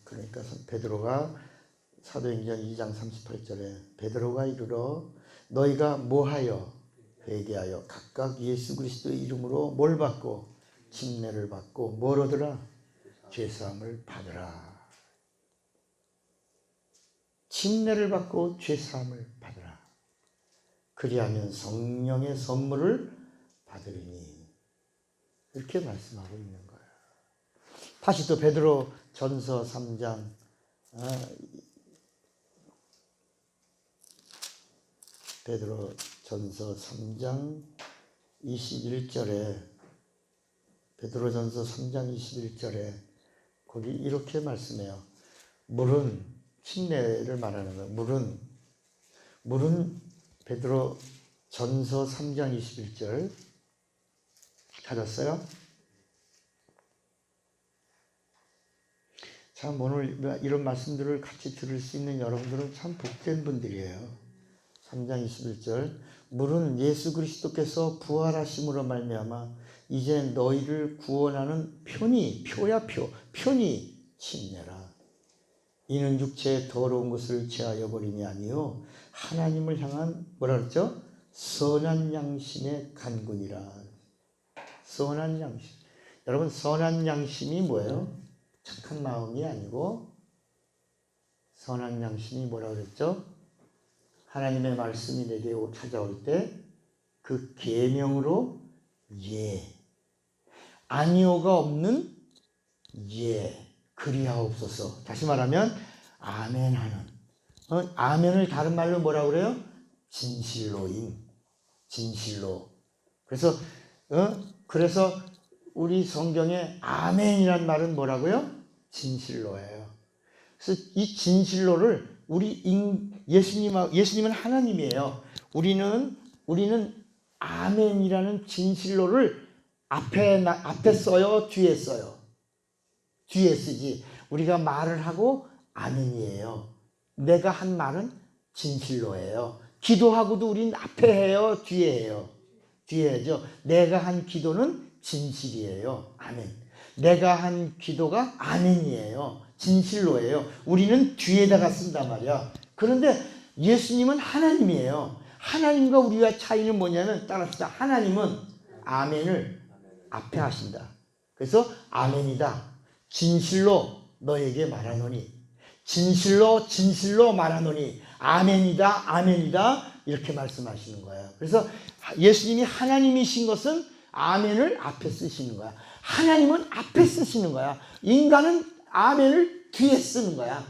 그러니까 베드로가 사도행전 2장 38절에 베드로가 이르러 너희가 뭐하여 회개하여 각각 예수 그리스도의 이름으로 뭘 받고 침례를 받고 뭘 얻으라 죄사함을 받으라. 침례를 받고 죄사함을 받으라. 그리하면 성령의 선물을 받으리니 이렇게 말씀하고 있는 거예요. 다시 또 베드로 전서 3장 베드로 전서 3장 21절에 베드로 전서 3장 21절에 거기 이렇게 말씀해요. 물은 침례를 말하는 거예요. 물은 베드로 전서 3장 21절 찾았어요? 참 오늘 이런 말씀들을 같이 들을 수 있는 여러분들은 참 복된 분들이에요. 3장 21절 물은 예수 그리스도께서 부활하심으로 말미암아 이제 너희를 구원하는 편이 침례라. 이는 육체의 더러운 것을 제하여 버림이 아니요 하나님을 향한 뭐라 그랬죠? 선한 양심의 간군이라. 선한 양심. 여러분 선한 양심이 뭐예요? 착한 마음이 아니고 선한 양심이 뭐라 그랬죠? 하나님의 말씀이 내게 찾아올 때 그 계명으로 아니오가 없는 그리하옵소서. 다시 말하면 아멘하는 아멘을 다른 말로 뭐라 그래요? 진실로. 그래서 우리 성경에 아멘이란 말은 뭐라고요? 진실로예요. 그래서 이 진실로를 예수님은 하나님이에요. 우리는 아멘이라는 진실로를 앞에 써요, 뒤에 써요? 뒤에 쓰지. 우리가 말을 하고 아멘이에요. 내가 한 말은 진실로예요. 기도하고도 우린 앞에 해요, 뒤에 해요? 뒤에 하죠. 내가 한 기도는 진실이에요. 아멘. 내가 한 기도가 아멘이에요. 진실로예요. 우리는 뒤에다가 쓴단 말이야. 그런데 예수님은 하나님이에요. 하나님과 우리와 차이는 뭐냐면 따라합시다. 하나님은 아멘을 앞에 하신다. 그래서 아멘이다. 진실로 너에게 말하노니 진실로 말하노니 아멘이다 이렇게 말씀하시는 거예요. 그래서 예수님이 하나님이신 것은 아멘을 앞에 쓰시는 거야. 하나님은 앞에 쓰시는 거야. 인간은 아멘을 뒤에 쓰는 거야.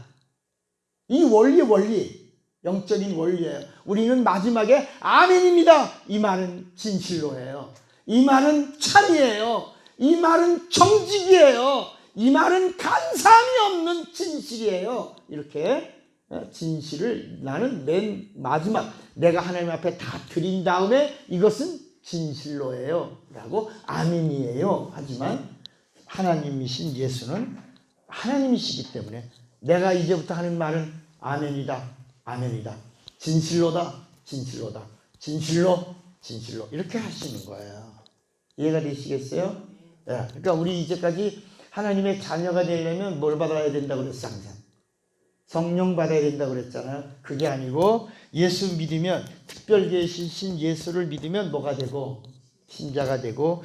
이 원리 영적인 원리예요. 우리는 마지막에 아멘입니다. 이 말은 진실로예요. 이 말은 참이에요. 이 말은 정직이에요. 이 말은 간사함이 없는 진실이에요. 이렇게 진실을 나는 맨 마지막 내가 하나님 앞에 다 드린 다음에 이것은 진실로예요 라고 아멘이에요. 하지만 하나님이신 예수는 하나님이시기 때문에 내가 이제부터 하는 말은 아멘이다. 진실로다. 진실로 이렇게 하시는 거예요. 이해가 되시겠어요? 네. 그러니까 우리 이제까지 하나님의 자녀가 되려면 뭘 받아야 된다고 그랬어? 항상 성령 받아야 된다고 그랬잖아요. 그게 아니고 예수 믿으면 특별계신 예수를 믿으면 뭐가 되고 신자가 되고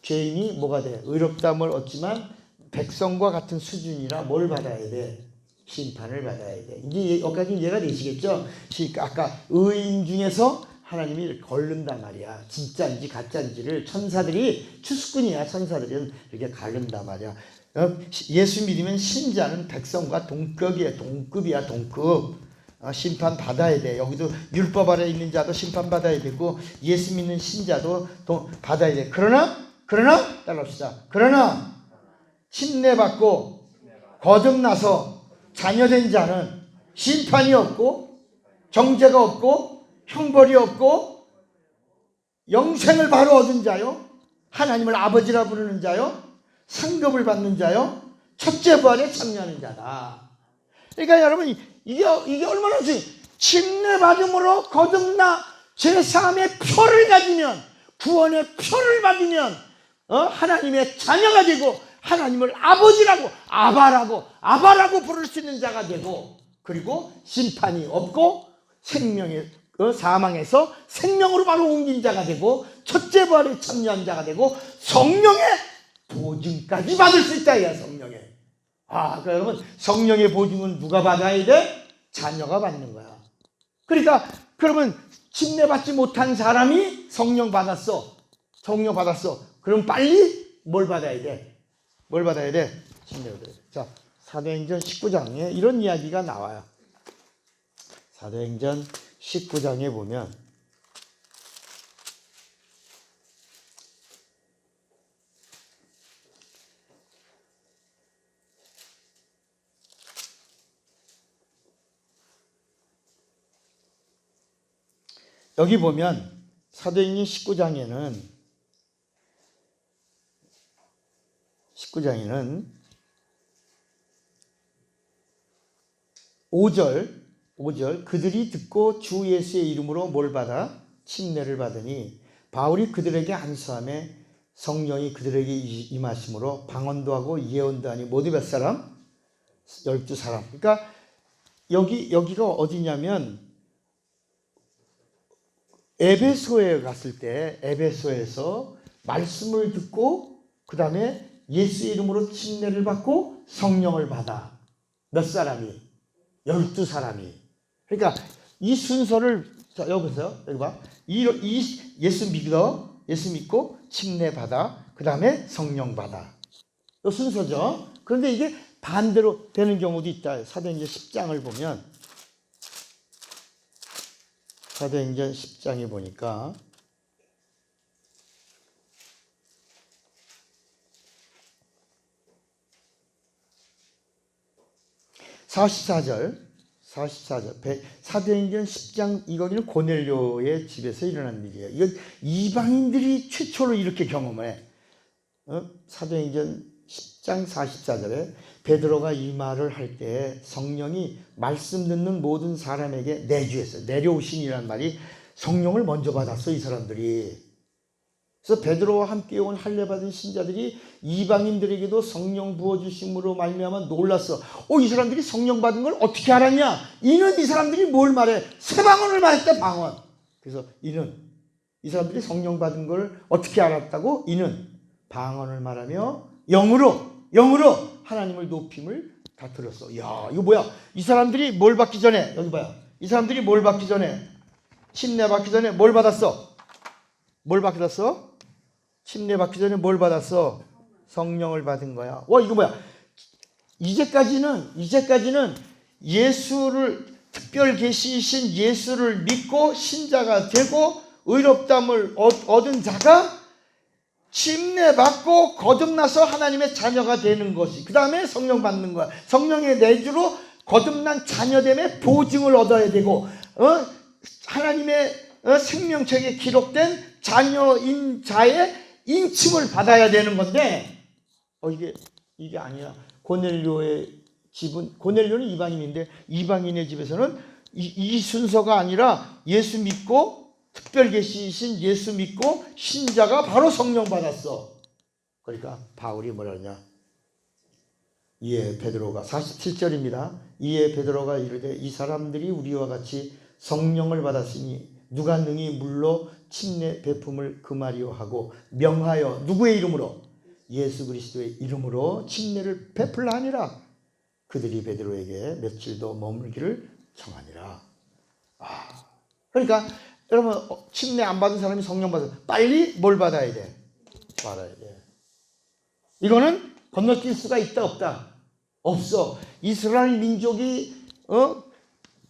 죄인이 뭐가 돼? 의롭다함을 얻지만 백성과 같은 수준이라 뭘 받아야 돼? 심판을 받아야 돼. 이제 여기까지 이해가 되시겠죠? 아까 의인 중에서 하나님이 걸른단 말이야. 진짜인지 가짜인지를 천사들이 추수꾼이야. 천사들은 이렇게 가른단 말이야. 예수 믿으면 신자는 백성과 동급이야. 동급. 심판 받아야 돼. 여기도 율법 아래 있는 자도 심판 받아야 되고 예수 믿는 신자도 받아야 돼. 그러나 따라합시다. 그러나 침례받고 거듭나서 자녀된 자는 심판이 없고 정죄가 없고 형벌이 없고 영생을 바로 얻은 자요, 하나님을 아버지라 부르는 자요, 상급을 받는 자요, 첫째 부활에 참여하는 자다. 그러니까 여러분 이게 얼마나 침례 받음으로 거듭나 제3의 표를 가지면, 구원의 표를 받으면 하나님의 자녀가 되고 하나님을 아버지라고 아바라고 부를 수 있는 자가 되고, 그리고 심판이 없고 사망에서 생명으로 바로 옮긴 자가 되고 첫째 부활에 참여한 자가 되고 성령의 보증까지 받을 수 있다. 이야, 성령의. 그러니까 여러분, 성령의 보증은 누가 받아야 돼? 자녀가 받는 거야. 그러니까 그러면 침례받지 못한 사람이 성령 받았어. 그럼 빨리 뭘 받아야 돼? 침례 받아야 돼. 자, 사도행전 19장에 이런 이야기가 나와요. 사도행전 19장에 보면 여기 보면 사도행전 19장에는 5절 그들이 듣고 주 예수의 이름으로 뭘 받아? 침례를 받으니 바울이 그들에게 안수하며 성령이 그들에게 임하심으로 방언도 하고 예언도 하니 모두 몇 사람? 12사람. 그러니까 여기가 어디냐면 에베소에 갔을 때 에베소에서 말씀을 듣고 그 다음에 예수의 이름으로 침례를 받고 성령을 받아. 몇 사람이? 12사람이. 그러니까 이 순서를, 자, 여기 봐. 예수 믿고 침례 받아. 그 다음에 성령 받아. 이 순서죠. 그런데 이게 반대로 되는 경우도 있다. 사도행전 10장을 보면, 사도행전 10장에 보니까 44절 사도행전 10장, 이거는 고넬료의 집에서 일어난 일이에요. 이건 이방인들이 최초로 이렇게 경험해. 사도행전 10장 44절에 베드로가 이 말을 할 때 성령이 말씀 듣는 모든 사람에게 내주했어요. 내려오신이란 말이 성령을 먼저 받았어, 이 사람들이. 그래서 베드로와 함께 온 할례받은 신자들이 이방인들에게도 성령 부어주심으로 말미암아 놀랐어. 이 사람들이 성령 받은 걸 어떻게 알았냐? 이는 이 사람들이 뭘 말해? 새 방언을 말했다, 방언. 그래서 이 사람들이 성령 받은 걸 어떻게 알았다고? 이는 방언을 말하며 영으로 하나님을 높임을 다 들었어. 야, 이거 뭐야? 이 사람들이 뭘 받기 전에, 여기 봐요. 이 사람들이 뭘 받기 전에, 침례 받기 전에 뭘 받았어? 침례 받기 전에 뭘 받았어? 성령을 받은 거야. 이거 뭐야? 이제까지는 예수를, 특별 계시이신 예수를 믿고 신자가 되고 의롭다함을 얻은 자가 침례 받고 거듭나서 하나님의 자녀가 되는 것이, 그 다음에 성령 받는 거야. 성령의 내주로 거듭난 자녀됨의 보증을 얻어야 되고, 하나님의 생명책에 기록된 자녀인 자의 인침을 받아야 되는 건데, 이게 아니야. 고넬료의 집은, 고넬료는 이방인인데 이방인의 집에서는 이 순서가 아니라 예수 믿고, 특별 계시이신 예수 믿고 신자가 바로 성령 받았어. 그러니까 바울이 뭐라 하냐? 이에 베드로가, 47절입니다. 이에 베드로가 이르되 이 사람들이 우리와 같이 성령을 받았으니 누가 능히 물로 침례 베품을 금하리요 하고 명하여 누구의 이름으로? 예수 그리스도의 이름으로 침례를 베풀라 하니라. 그들이 베드로에게 며칠도 머물기를 청하니라. 그러니까 여러분, 침례 안 받은 사람이 성령 받아서 빨리 뭘 받아야 돼? 받아야 돼. 이거는 건너뛸 수가 있다, 없다? 없어. 이스라엘 민족이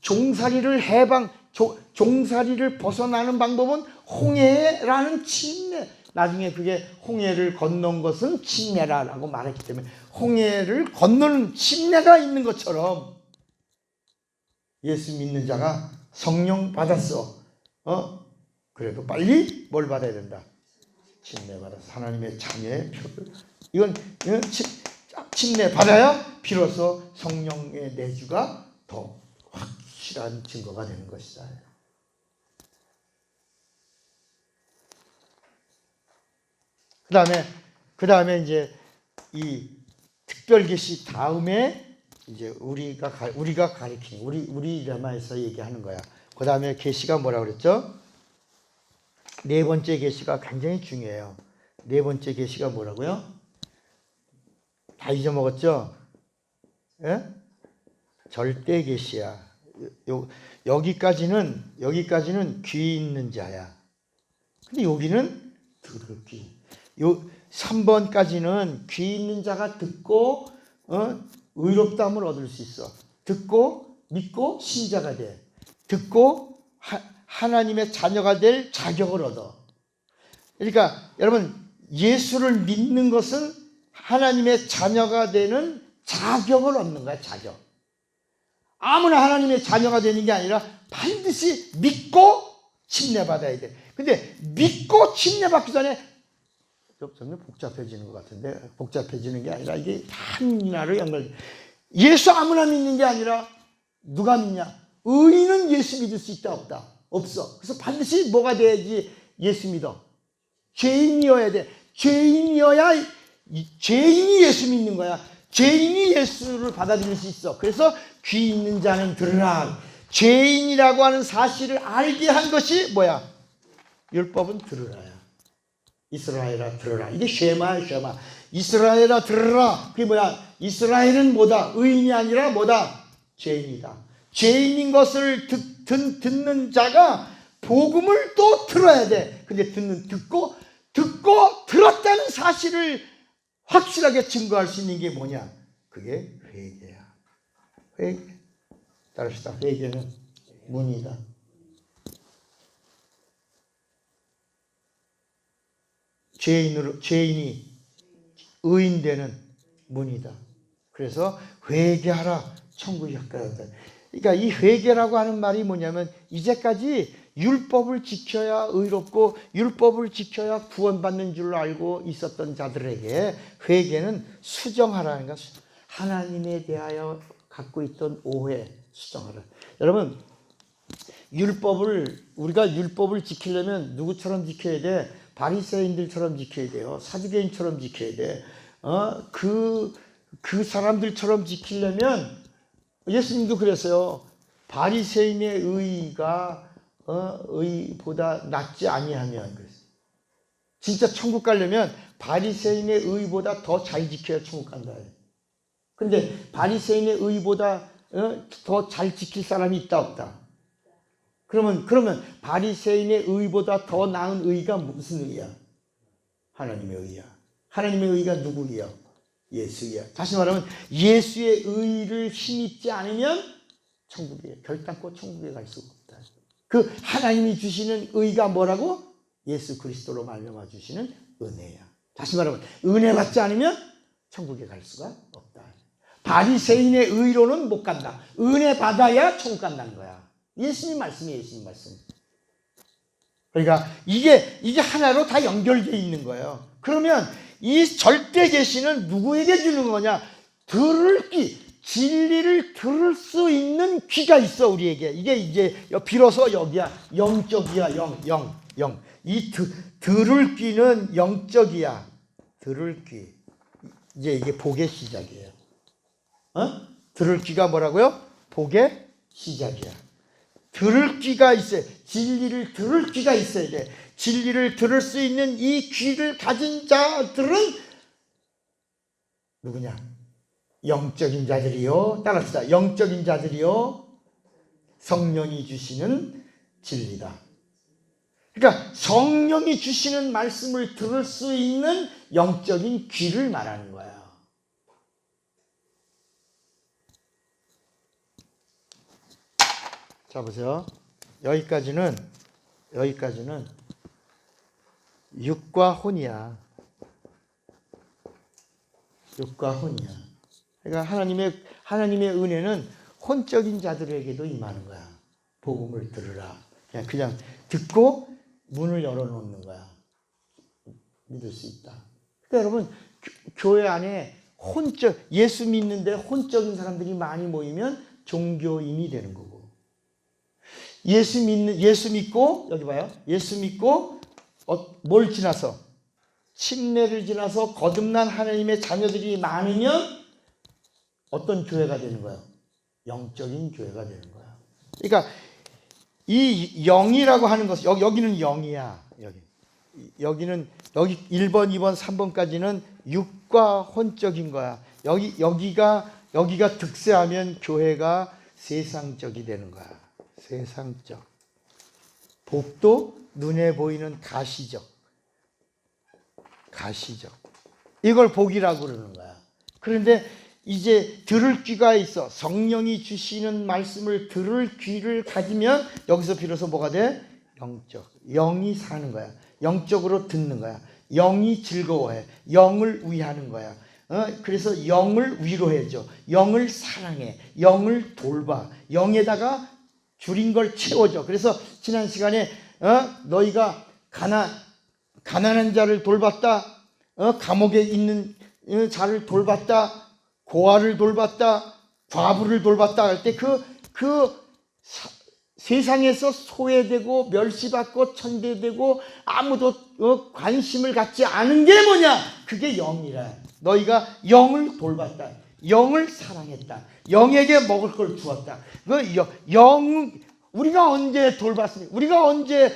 종살이를 벗어나는 방법은 홍해라는 침례. 나중에 그게 홍해를 건넌 것은 침례라고 말했기 때문에 홍해를 건너는 침례가 있는 것처럼 예수 믿는 자가 성령 받았어. 그래도 빨리 뭘 받아야 된다? 침례 받아서 하나님의 자녀의 표를. 이건 침례 받아야 비로소 성령의 내주가 더 확실한 증거가 되는 것이다. 그 다음에 이제 이 특별 계시 다음에 이제 우리가 가리키는 우리 레마에서 얘기하는 거야. 그 다음에 계시가 뭐라 그랬죠? 네 번째 계시가 굉장히 중요해요. 네 번째 계시가 뭐라고요? 다 잊어먹었죠? 예? 절대 계시야. 여기까지는 귀 있는 자야. 근데 여기는 들을 귀. 요 3번까지는 귀 있는 자가 듣고 의롭다함을 얻을 수 있어. 듣고 믿고 신자가 돼. 듣고 하나님의 자녀가 될 자격을 얻어. 그러니까 여러분 예수를 믿는 것은 하나님의 자녀가 되는 자격을 얻는 거야. 자격. 아무나 하나님의 자녀가 되는 게 아니라 반드시 믿고 침례받아야 돼. 근데 믿고 침례받기 전에 점점 복잡해지는 것 같은데, 복잡해지는 게 아니라 이게 하나로 연결. 예수 아무나 믿는 게 아니라 누가 믿냐? 의인은 예수 믿을 수 있다 없다? 없어. 그래서 반드시 뭐가 돼야지 예수 믿어? 죄인이어야 돼. 죄인이어야 죄인이 예수 믿는 거야. 죄인이 예수를 받아들일 수 있어. 그래서 귀 있는 자는 들으라. 죄인이라고 하는 사실을 알게 한 것이 뭐야? 율법은 들으라야. 이스라엘아 들으라. 이게 쉐마야 쉐마. 이스라엘아 들으라. 그게 뭐야? 이스라엘은 뭐다? 의인이 아니라 뭐다? 죄인이다. 죄인인 것을 듣는 자가 복음을 또 들어야 돼. 근데 듣고 들었다는 사실을 확실하게 증거할 수 있는 게 뭐냐? 그게 회개야. 회개. 따릅시다. 회개는 문이다. 죄인이 의인 되는 문이다. 그래서 회개하라. 천국이 가까이다. 그러니까 이 회개라고 하는 말이 뭐냐면 이제까지 율법을 지켜야 의롭고 율법을 지켜야 구원받는 줄 알고 있었던 자들에게 회개는 수정하라는 것. 하나님에 대하여 갖고 있던 오해 수정하라. 여러분 우리가 율법을 지키려면 누구처럼 지켜야 돼? 바리새인들처럼 지켜야 돼요. 사두개인처럼 지켜야 돼. 그 사람들처럼 지키려면 예수님도 그랬어요. 바리새인의 의가 의보다 낫지 아니하면 그랬어요. 진짜 천국 가려면 바리새인의 의보다 더 잘 지켜야 천국 간다. 근데 바리새인의 의보다 더 잘 지킬 사람이 있다 없다? 그러면 바리새인의 의보다 더 나은 의가 무슨 의야? 하나님의 의야. 하나님의 의가 누구 의야? 예수야. 다시 말하면 예수의 의를 힘입지 않으면 천국에 결단코 천국에 갈 수가 없다. 그 하나님이 주시는 의가 뭐라고? 예수 그리스도로 말미암아 주시는 은혜야. 다시 말하면 은혜 받지 않으면 천국에 갈 수가 없다. 바리새인의 의로는 못 간다. 은혜 받아야 천국 간다는 거야. 예수님 말씀이에요. 예수님 말씀. 그러니까 이게 하나로 다 연결되어 있는 거예요. 그러면 이 절대 계시는 누구에게 주는 거냐? 들을 귀, 진리를 들을 수 있는 귀가 있어 우리에게. 이게 이제 비로소 여기야. 영적이야. 영. 이 들을 귀는 영적이야. 들을 귀. 이게 복의 시작이에요. 들을 귀가 뭐라고요? 복의 시작이야. 들을 귀가 있어요. 진리를 들을 귀가 있어야 돼. 진리를 들을 수 있는 이 귀를 가진 자들은 누구냐? 영적인 자들이요. 따라합시다. 영적인 자들이요. 성령이 주시는 진리다. 그러니까 성령이 주시는 말씀을 들을 수 있는 영적인 귀를 말하는 거야. 자 보세요. 여기까지는 육과 혼이야. 육과 혼이야. 그러니까 하나님의 은혜는 혼적인 자들에게도 임하는 거야. 복음을 들으라. 그냥 듣고 문을 열어놓는 거야. 믿을 수 있다. 그러니까 여러분 교회 안에 혼적, 예수 믿는데 혼적인 사람들이 많이 모이면 종교인이 되는 거고, 예수 믿고, 여기 봐요. 예수 믿고 뭘 지나서, 침례를 지나서 거듭난 하나님의 자녀들이 많으면 어떤 교회가 되는 거예요? 영적인 교회가 되는 거야. 그러니까 이 영이라고 하는 것은, 여기는 영이야. 여기는 1번, 2번, 3번까지는 육과 혼적인 거야. 여기가 득세하면 교회가 세상적이 되는 거야. 세상적. 복도 눈에 보이는 가시적. 이걸 복이라고 그러는 거야. 그런데 이제 들을 귀가 있어. 성령이 주시는 말씀을 들을 귀를 가지면 여기서 비로소 뭐가 돼? 영적. 영이 사는 거야. 영적으로 듣는 거야. 영이 즐거워해. 영을 위하는 거야. 그래서 영을 위로해줘. 영을 사랑해. 영을 돌봐. 영에다가 줄인 걸 채워줘. 그래서 지난 시간에 너희가 가난한 자를 돌봤다. 감옥에 있는 자를 돌봤다. 고아를 돌봤다. 과부를 돌봤다 할 때 세상에서 소외되고 멸시받고 천대되고 아무도 관심을 갖지 않은 게 뭐냐? 그게 영이라. 너희가 영을 돌봤다. 영을 사랑했다. 영에게 먹을 걸 주었다. 우리가 언제 돌봤습니까? 우리가 언제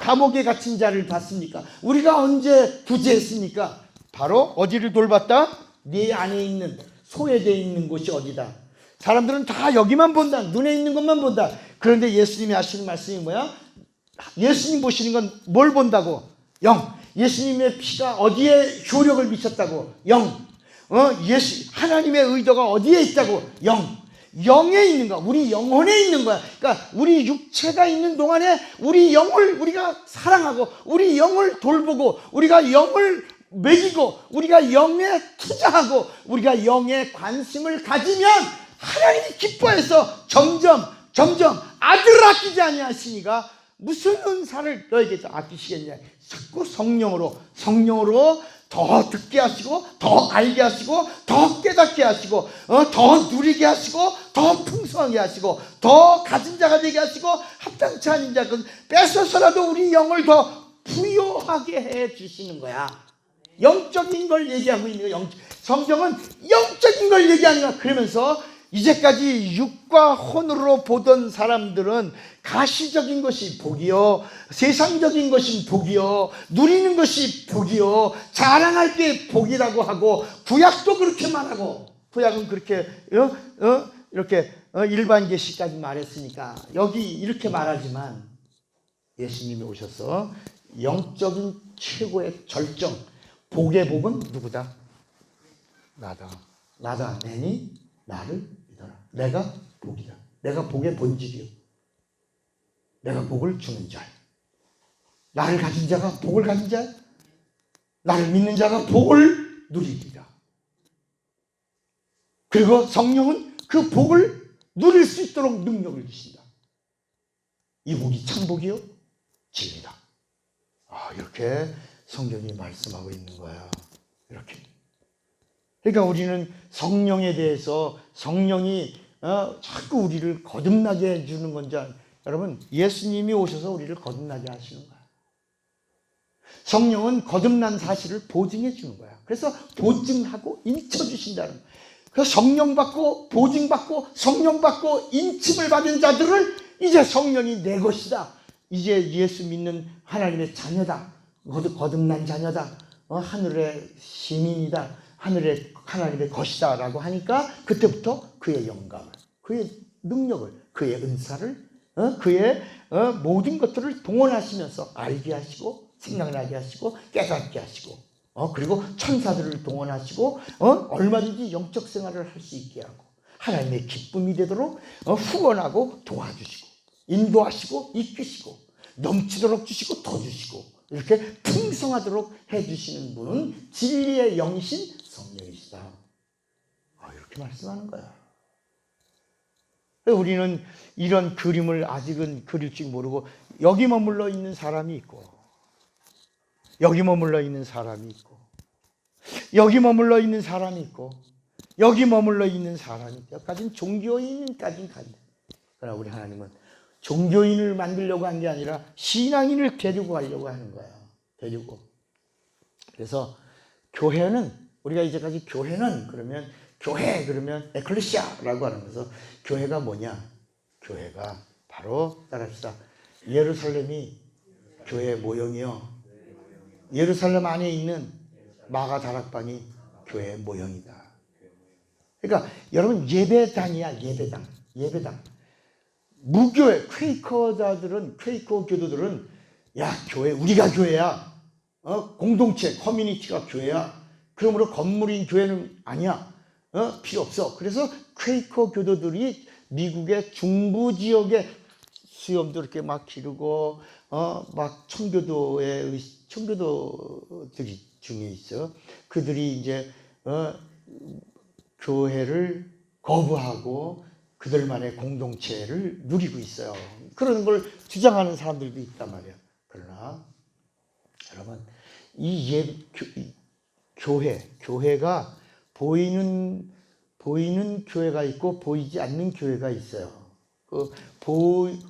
감옥에 갇힌 자를 봤습니까? 우리가 언제 구제했습니까? 바로 어디를 돌봤다? 네 안에 있는, 소외되어 있는 곳이 어디다? 사람들은 다 여기만 본다. 눈에 있는 것만 본다. 그런데 예수님이 하시는 말씀이 뭐야? 예수님 보시는 건 뭘 본다고? 영. 예수님의 피가 어디에 효력을 미쳤다고? 영. 하나님의 의도가 어디에 있다고? 영. 영에 있는 거야. 우리 영혼에 있는 거야. 그러니까 우리 육체가 있는 동안에 우리 영을 우리가 사랑하고, 우리 영을 돌보고, 우리가 영을 먹이고, 우리가 영에 투자하고, 우리가 영에 관심을 가지면 하나님이 기뻐해서 점점 아들을 아끼지 아니하시니까 무슨 은사를 너에게 아끼시겠냐. 자꾸 성령으로 더 듣게 하시고, 더 알게 하시고, 더 깨닫게 하시고, 더 누리게 하시고, 더 풍성하게 하시고, 더 가진 자가 되게 하시고, 합당치 않은 자 뺏어서라도 우리 영을 더 부요하게 해 주시는 거야. 영적인 걸 얘기하고 있는 거야. 성경은 영적인 걸 얘기하는 거야. 그러면서 이제까지 육과 혼으로 보던 사람들은 가시적인 것이 복이요, 세상적인 것이 복이요, 누리는 것이 복이요, 자랑할 게 복이라고 하고, 구약도 그렇게 말하고, 구약은 그렇게 이렇게 일반 계시까지 말했으니까 여기 이렇게 말하지만, 예수님이 오셔서 영적인 최고의 절정, 복의 복은 누구다? 나다. 내니 나를 믿어라. 내가 복이다. 내가 복의 본질이요. 내가 복을 주는 자. 나를 가진 자가 복을 가진 자. 나를 믿는 자가 복을 누리리라. 그리고 성령은 그 복을 누릴 수 있도록 능력을 주신다. 이 복이 참 복이요, 진리다. 이렇게 성경이 말씀하고 있는 거야. 이렇게. 그러니까 우리는 성령에 대해서, 성령이 자꾸 우리를 거듭나게 해주는 건지, 여러분, 예수님이 오셔서 우리를 거듭나게 하시는 거야. 성령은 거듭난 사실을 보증해 주는 거야. 그래서 보증하고 인쳐주신다는 거야. 그래서 성령 받고, 보증 받고, 성령 받고, 인침을 받은 자들을 이제 성령이 내 것이다. 이제 예수 믿는 하나님의 자녀다. 거듭난 자녀다. 하늘의 시민이다. 하나님의 것이다 라고 하니까 그때부터 그의 영감을, 그의 능력을, 그의 은사를, 그의 모든 것들을 동원하시면서 알게 하시고, 생각나게 하시고, 깨닫게 하시고, 그리고 천사들을 동원하시고, 얼마든지 영적 생활을 할 수 있게 하고, 하나님의 기쁨이 되도록 후원하고 도와주시고, 인도하시고, 이끄시고, 넘치도록 주시고, 더 주시고, 이렇게 풍성하도록 해주시는 분은 진리의 영이신 성령이시다. 이렇게 말씀하는 거야. 우리는 이런 그림을 아직은 그릴 줄 모르고, 여기 머물러 있는 사람이 있고, 여기 머물러 있는 사람이 있고, 여기 머물러 있는 사람이 있고 여기 머물러 있는 사람이 있고 여기까지는 종교인까지는 간다. 그러나 우리 하나님은 종교인을 만들려고 한 게 아니라 신앙인을 데리고 가려고 하는 거야. 데리고. 그래서 교회는 우리가 이제까지 교회는 그러면 교회 그러면 에클레시아라고 하는 거서 교회가 뭐냐? 교회가 바로 따라합시다. 예루살렘이 교회 모형이요. 예루살렘 안에 있는 마가 다락방이 교회 모형이다. 그러니까 여러분 예배당이야. 예배당. 무교회 퀘이커자들은 퀘이커 교도들은 야 교회 우리가 교회야. 공동체 커뮤니티가 교회야. 그러므로 건물인 교회는 아니야. 필요 없어. 그래서 퀘이커 교도들이 미국의 중부 지역에 수염도 이렇게 막 기르고 막 청교도들이 중에 있어. 그들이 이제 교회를 거부하고 그들만의 공동체를 누리고 있어요. 그런 걸 주장하는 사람들도 있단 말이야. 그러나 여러분 이 교회가 보이는 교회가 있고 보이지 않는 교회가 있어요.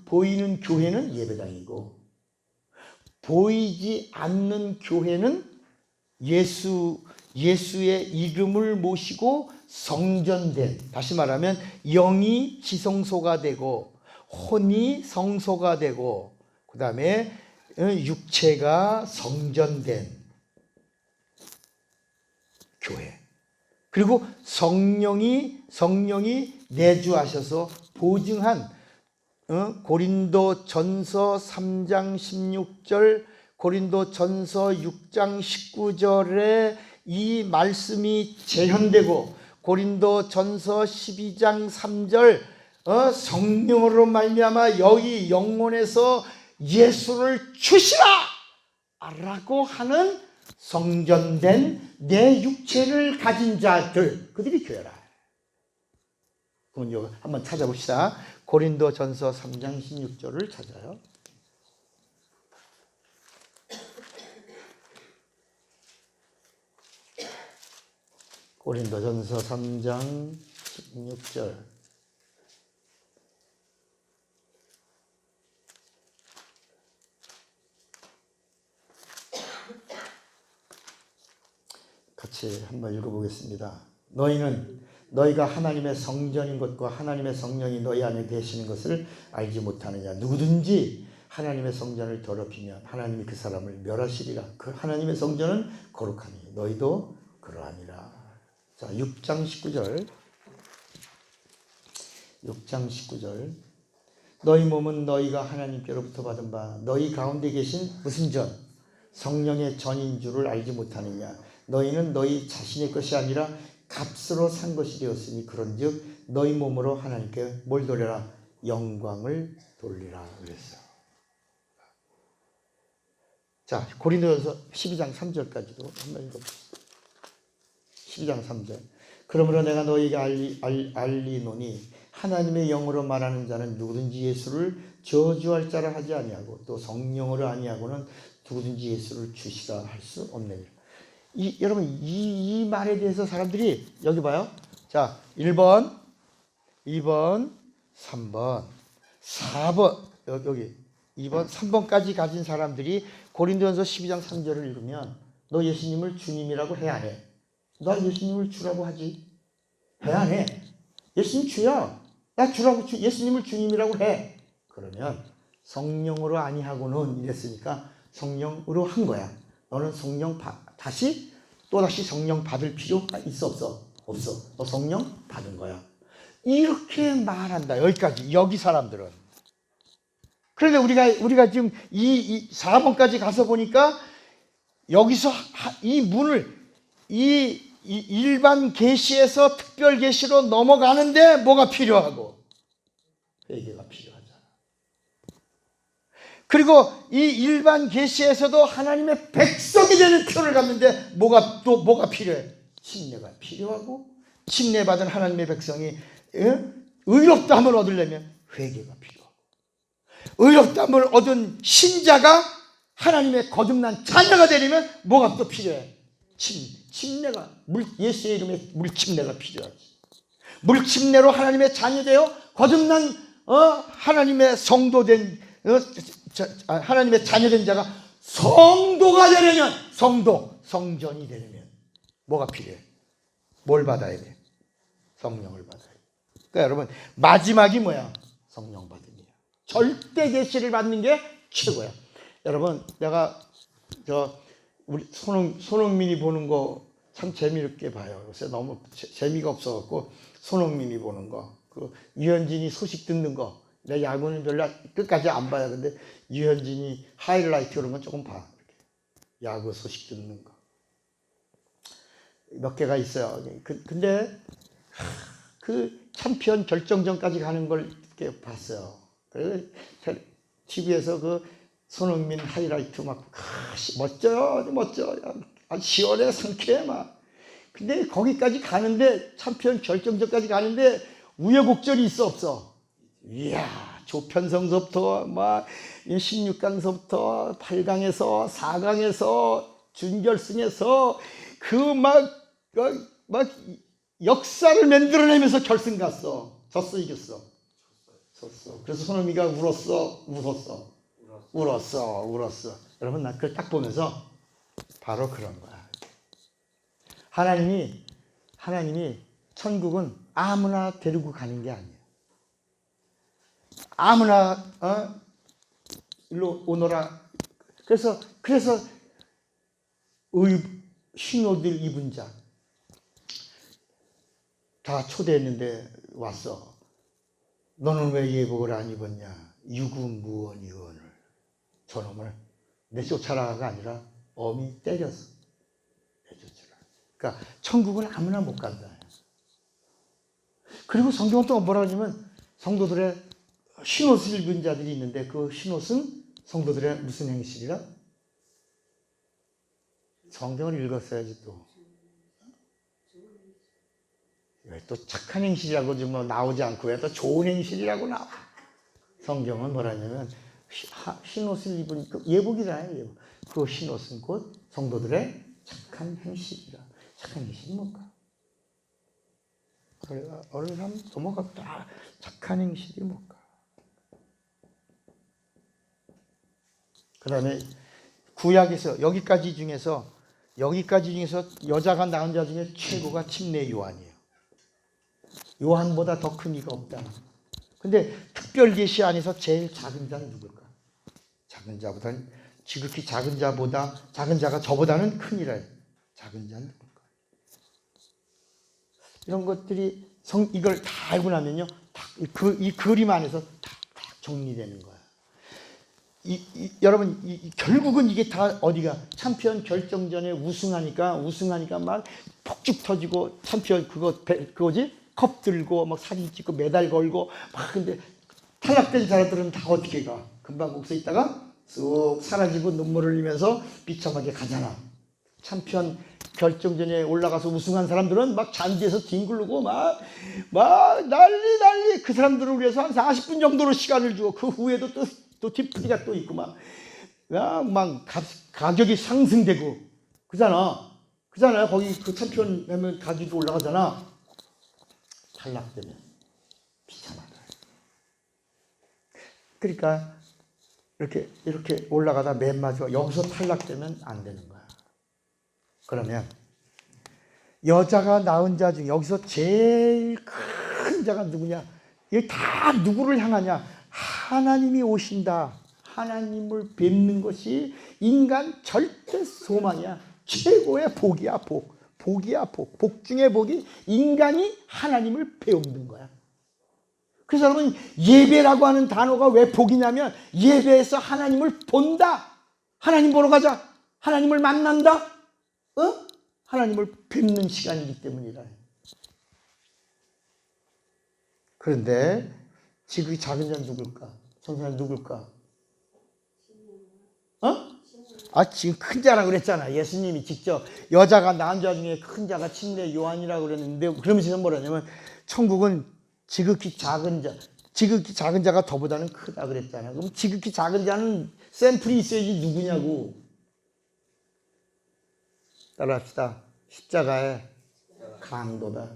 보이는 교회는 예배당이고 보이지 않는 교회는 예수의 이름을 모시고 성전된, 다시 말하면 영이 지성소가 되고 혼이 성소가 되고 그 다음에 육체가 성전된 교회. 그리고 성령이 내주하셔서 보증한 고린도전서 3장 16절, 고린도전서 6장 19절에 이 말씀이 재현되고 고린도전서 12장 3절 성령으로 말미암아 여기 영혼에서 예수를 주시라 라고 하는 성전된 내 육체를 가진 자들, 그들이 교회라. 그럼 이거 한번 찾아봅시다. 고린도전서 3장 16절을 찾아요. 고린도전서 3장 16절. 같이 한번 읽어보겠습니다. 너희가 하나님의 성전인 것과 하나님의 성령이 너희 안에 계시는 것을 알지 못하느냐. 누구든지 하나님의 성전을 더럽히면 하나님이 그 사람을 멸하시리라. 그 하나님의 성전은 거룩하니 너희도 그러하니라. 자, 6장 19절. 6장 19절. 너희 몸은 너희가 하나님께로부터 받은 바 너희 가운데 계신 무슨 전? 성령의 전인 줄을 알지 못하느냐. 너희는 너희 자신의 것이 아니라 값으로 산 것이 되었으니 그런즉 너희 몸으로 하나님께 뭘 돌려라? 영광을 돌리라 그랬어요. 자, 고린도전서 12장 3절까지도 한번 읽어보시죠. 12장 3절. 그러므로 내가 너희에게 알리노니 하나님의 영으로 말하는 자는 누구든지 예수를 저주할 자라 하지 아니하고 또 성령으로 아니하고는 누구든지 예수를 주시라 할 수 없느니라. 여러분 이 말에 대해서 사람들이 여기 봐요. 자, 1번, 2번, 3번, 4번 여기 2번, 3번까지 가진 사람들이 고린도전서 12장 3절을 읽으면 너 예수님을 주님이라고 해 안 해? 나 예수님을 주라고 하지. 해 안 해? 예수님 주야. 나 주라고 예수님을 주님이라고 해. 그러면 성령으로 아니하고는 이랬으니까 성령으로 한 거야. 너는 성령 또다시 성령 받을 필요가 있어 없어? 없어. 너 성령 받은 거야. 이렇게 말한다. 여기 사람들은. 그런데 우리가 지금 이 4번까지 가서 보니까 여기서 이 문을 이 일반 계시에서 특별 계시로 넘어가는데 뭐가 필요하고? 회개가 필요하잖아. 그리고 이 일반 계시에서도 하나님의 백성이 되는 표를 갖는데 뭐가 필요해? 침례가 필요하고 침례받은 하나님의 백성이 의롭다함을 얻으려면 회개가 필요하고 의롭다함을 얻은 신자가 하나님의 거듭난 자녀가 되려면 뭐가 또 필요해? 예수의 이름에 물침례가 필요하지. 물침례로 하나님의 자녀되어 거듭난 하나님의 성도된 하나님의 자녀된 자가 성도가 되려면 성전이 되려면 뭐가 필요해? 뭘 받아야 돼? 성령을 받아야 돼. 그러니까 여러분 마지막이 뭐야? 성령 받음이야. 절대 계시를 받는 게 최고야. 여러분 내가 우리 손흥민이 보는 거 참 재미있게 봐요. 요새 너무 재미가 없어갖고 손흥민이 보는 거, 그 유현진이 소식 듣는 거. 내가 야구는 별로 끝까지 안 봐요. 근데 유현진이 하이라이트 그런 건 조금 봐. 이렇게. 야구 소식 듣는 거 몇 개가 있어요. 근데 그 챔피언 결정전까지 가는 걸 이렇게 봤어요. 그래서 TV에서 그 손흥민 하이라이트 막 멋져요, 멋져. 시원해, 상쾌해 막. 근데 거기까지 가는데 챔피언 결정전까지 가는데 우여곡절이 있어 없어? 이야, 조편성서부터 막 16강서부터 8강에서 4강에서 준결승에서 그 막 역사를 만들어내면서 결승 갔어. 졌어, 이겼어? 졌어. 그래서 손흥민이가 울었어. 여러분 나 그걸 딱 보면서 바로 그런 거야. 하나님이 천국은 아무나 데리고 가는 게 아니야. 아무나 일로 오너라. 그래서 흰 옷을 입은 자 다 초대했는데 왔어. 너는 왜 예복을 안 입었냐? 유구무원이언을. 저놈을 내쫓아라가 아니라 엄히 때렸어. 내쫓아라. 그러니까 천국은 아무나 못 간다. 그리고 성경은 또 뭐라 하냐면 성도들의 흰옷을 입은 자들이 있는데 그 흰옷은 성도들의 무슨 행실이라? 성경을 읽었어야지 또. 왜 또 착한 행실이라고 좀 나오지 않고 왜 또 좋은 행실이라고 나와? 성경은 뭐라냐면 흰옷을 입은 그 예복이잖아요. 예복. 그 흰옷은 곧 성도들의 착한 행실이라. 착한 행실이 뭘까? 어느 사람 넘어갔다. 착한 행실이 뭘까? 그 다음에 구약에서 여기까지 중에서 여자가 낳은 자 중에 최고가 침례 요한이에요. 요한보다 더 큰 이가 없다. 근데 특별 계시 안에서 제일 작은 자는 누굴까? 지극히 작은 자가 저보다는 큰이라. 작은 자는 누굴까? 이런 것들이 이걸 다 알고 나면요, 이 그림 안에서 딱 정리되는 거야. 여러분 결국은 이게 다 어디가 챔피언 결정전에 우승하니까 막 폭죽 터지고 챔피언 그거지 컵 들고 막 사진 찍고 메달 걸고 막. 근데 탈락된 사람들은 다 어떻게 가? 금방 거기서 있다가 쑥 사라지고 눈물을 흘리면서 비참하게 가잖아. 챔피언 결정전에 올라가서 우승한 사람들은 막 잔디에서 뒹굴고 막 난리. 그 사람들을 위해서 한 40분 정도로 시간을 주고 그 후에도 또 디프리가 또 있고 막 가격이 상승되고 그잖아. 거기 그 챔피언 하면 가격이 올라가잖아. 탈락되면 비참하다. 그러니까 이렇게 올라가다 맨 마지막 여기서 탈락되면 안 되는 거야. 그러면 여자가 낳은 자 중에 여기서 제일 큰 자가 누구냐? 이게 다 누구를 향하냐? 하나님이 오신다. 하나님을 뵙는 것이 인간 절대 소망이야. 최고의 복이야, 복. 복 중의 복이 인간이 하나님을 배우는 거야. 그래서 여러분 예배라고 하는 단어가 왜 복이냐면 예배에서 하나님을 본다. 하나님 보러 가자. 하나님을 만난다. 하나님을 뵙는 시간이기 때문이다. 그런데 지극히 작은 자는 누굴까? 선생님 누굴까? 지금 큰 자라고 그랬잖아. 예수님이 직접 여자가 낳은 자 중에 큰 자가 침례 요한이라고 그랬는데 그러면서 뭐라냐면 천국은 지극히 작은 자가 더보다는 크다 그랬잖아. 그럼 지극히 작은 자는 샘플이 있어야지 누구냐고. 따라합시다. 십자가의 강도다.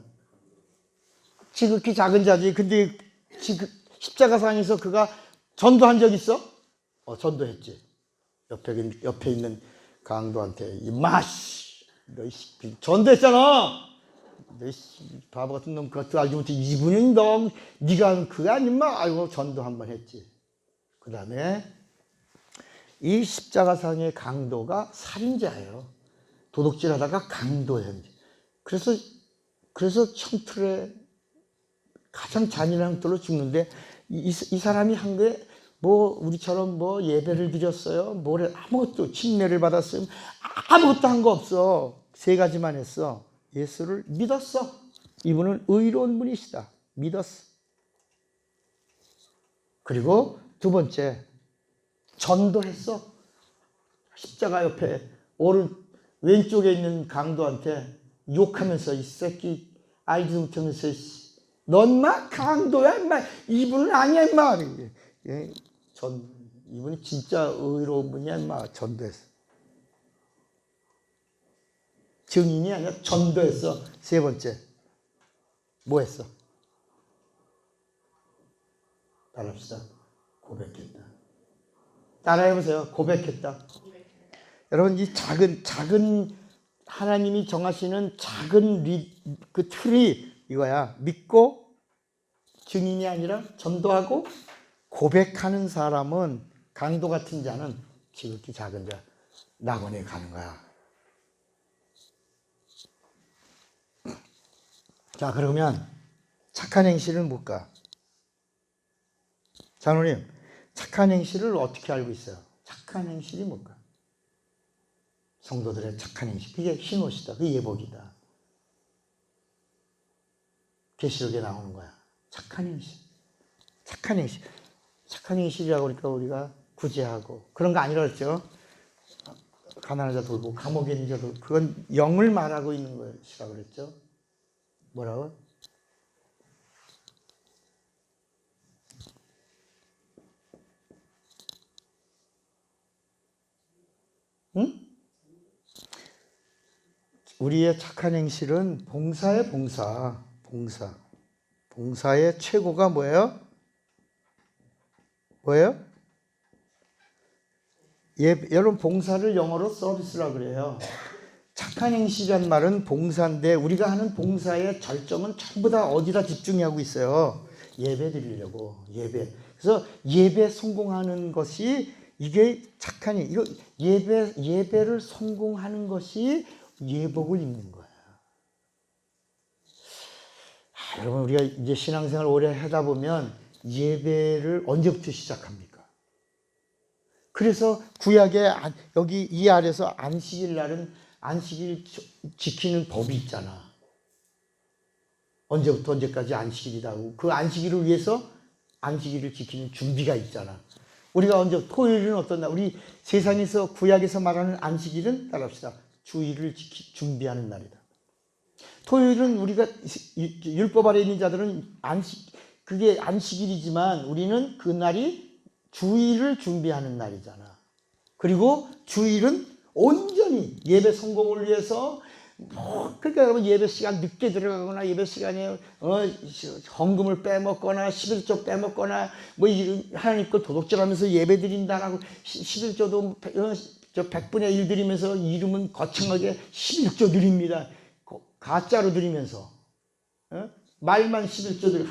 지극히 작은 자지. 근데 십자가상에서 그가 전도한 적 있어? 전도했지. 옆에 있는 강도한테 이마씨 너 전도했잖아. 너 바보 같은 놈 그것도 알지 못해. 이분은 네가 그거 아니마. 아이고 전도 한번 했지. 그 다음에 이 십자가상의 강도가 살인자예요. 도둑질하다가 강도예요. 그래서 형틀에 가장 잔인한 형틀로 죽는데 이 사람이 한 게 뭐 우리처럼 뭐 예배를 드렸어요. 뭐래 아무것도 침례를 받았어요. 아무것도 한 거 없어. 세 가지만 했어. 예수를 믿었어. 이분은 의로운 분이시다. 믿었어. 그리고 두 번째 전도했어. 십자가 옆에 왼쪽에 있는 강도한테 욕하면서 이 새끼 알지도 못하면서 넌 마 강도야 인마. 이분은 아니야 인마. 이분이 진짜 의로운 분이야 인마. 전도했어. 증인이 아니라 전도했어. 세 번째 뭐 했어? 따라합시다. 고백했다. 따라해보세요. 고백했다. 여러분 이 작은 하나님이 정하시는 작은 그 틀이 이거야. 믿고 증인이 아니라 전도하고 고백하는 사람은 강도 같은 자는 지극히 작은 자 낙원에 가는 거야. 자 그러면 착한 행실은 뭘까? 장로님 착한 행실을 어떻게 알고 있어요? 착한 행실이 뭘까? 성도들의 착한 행실. 그게 흰옷이다. 그게 예복이다. 계시록에 나오는 거야. 착한 행실. 착한 행실. 착한 행실이라고 그러니까 우리가 구제하고 그런 거 아니라 그랬죠. 가난한 자 돌고 감옥에 있는 자 돌고 그건 영을 말하고 있는 것이라고 그랬죠. 뭐라고? 응? 우리의 착한 행실은 봉사의 봉사. 봉사의 최고가 뭐예요? 뭐예요? 여러분 봉사를 영어로 서비스라고 그래요. 착한 행실이란 말은 봉사인데 우리가 하는 봉사의 절정은 전부 다 어디다 집중하고 있어요? 예배 드리려고. 예배. 그래서 예배 성공하는 것이 이게 착한 이거 예배를 성공하는 것이 예복을 입는 거야. 여러분 우리가 이제 신앙생활 오래 하다 보면 예배를 언제부터 시작합니까? 그래서 구약에 여기 이 아래서 안식일 날은 안식일 지키는 법이 있잖아. 언제부터 언제까지 안식일이다 하고 그 안식일을 위해서 안식일을 지키는 준비가 있잖아. 우리가 언제 토요일은 어떤 날? 우리 세상에서 구약에서 말하는 안식일은 따라합시다. 주일을 준비하는 날이다. 토요일은 우리가 율법 아래 있는 자들은 그게 안식일이지만 우리는 그 날이 주일을 준비하는 날이잖아. 그리고 주일은 온전히 예배 성공을 위해서 그러니까 여러분 예배 시간 늦게 들어가거나 예배 시간에 헌금을 빼먹거나 11조 빼먹거나 뭐 하나님 거 도둑질하면서 예배 드린다라고 11조도 100분의 1 드리면서 이름은 거창하게 11조 드립니다. 가짜로 드리면서 말만 11조 드리고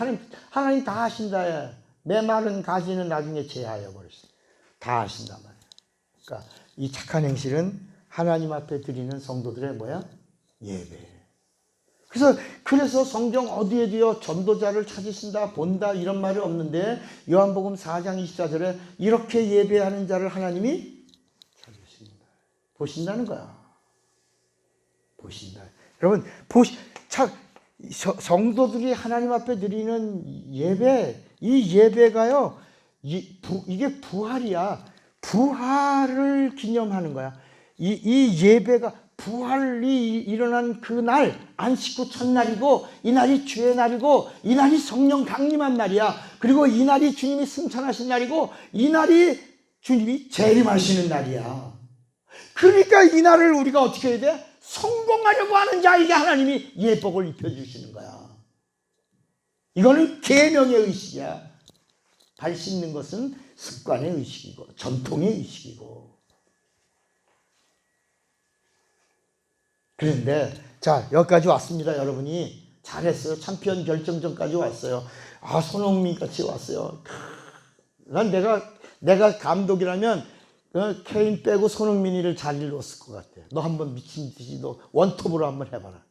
하나님 다 하신다. 메마른 가지는 나중에 제하여 버렸어. 다 하신단 말이야. 그러니까 이 착한 행실은 하나님 앞에 드리는 성도들의 뭐야? 예배. 그래서 성경 어디에도요 전도자를 찾으신다 본다 이런 말이 없는데 요한복음 4장 24절에 이렇게 예배하는 자를 하나님이 찾으신다. 보신다는 거야. 보신다. 여러분 성도들이 하나님 앞에 드리는 예배, 이 예배가요 이게 부활이야. 부활을 기념하는 거야. 이 예배가 부활이 일어난 그 날, 안식 후 첫날이고 이 날이 주의 날이고 이 날이 성령 강림한 날이야. 그리고 이 날이 주님이 승천하신 날이고 이 날이 주님이 재림하시는 날이야. 그러니까 이 날을 우리가 어떻게 해야 돼? 성공하려고 하는 자에게 하나님이 예복을 입혀주시는 거야. 이거는 계명의 의식이야. 발 씻는 것은 습관의 의식이고 전통의 의식이고. 그런데 자, 여기까지 왔습니다. 여러분이 잘했어요. 챔피언 결정전까지 왔어요. 아, 손흥민 같이 왔어요. 난 내가 감독이라면 케인 빼고 손흥민이를 잘 이뤘을 것 같아. 너 한번 미친 듯이 너 원톱으로 한번 해봐라.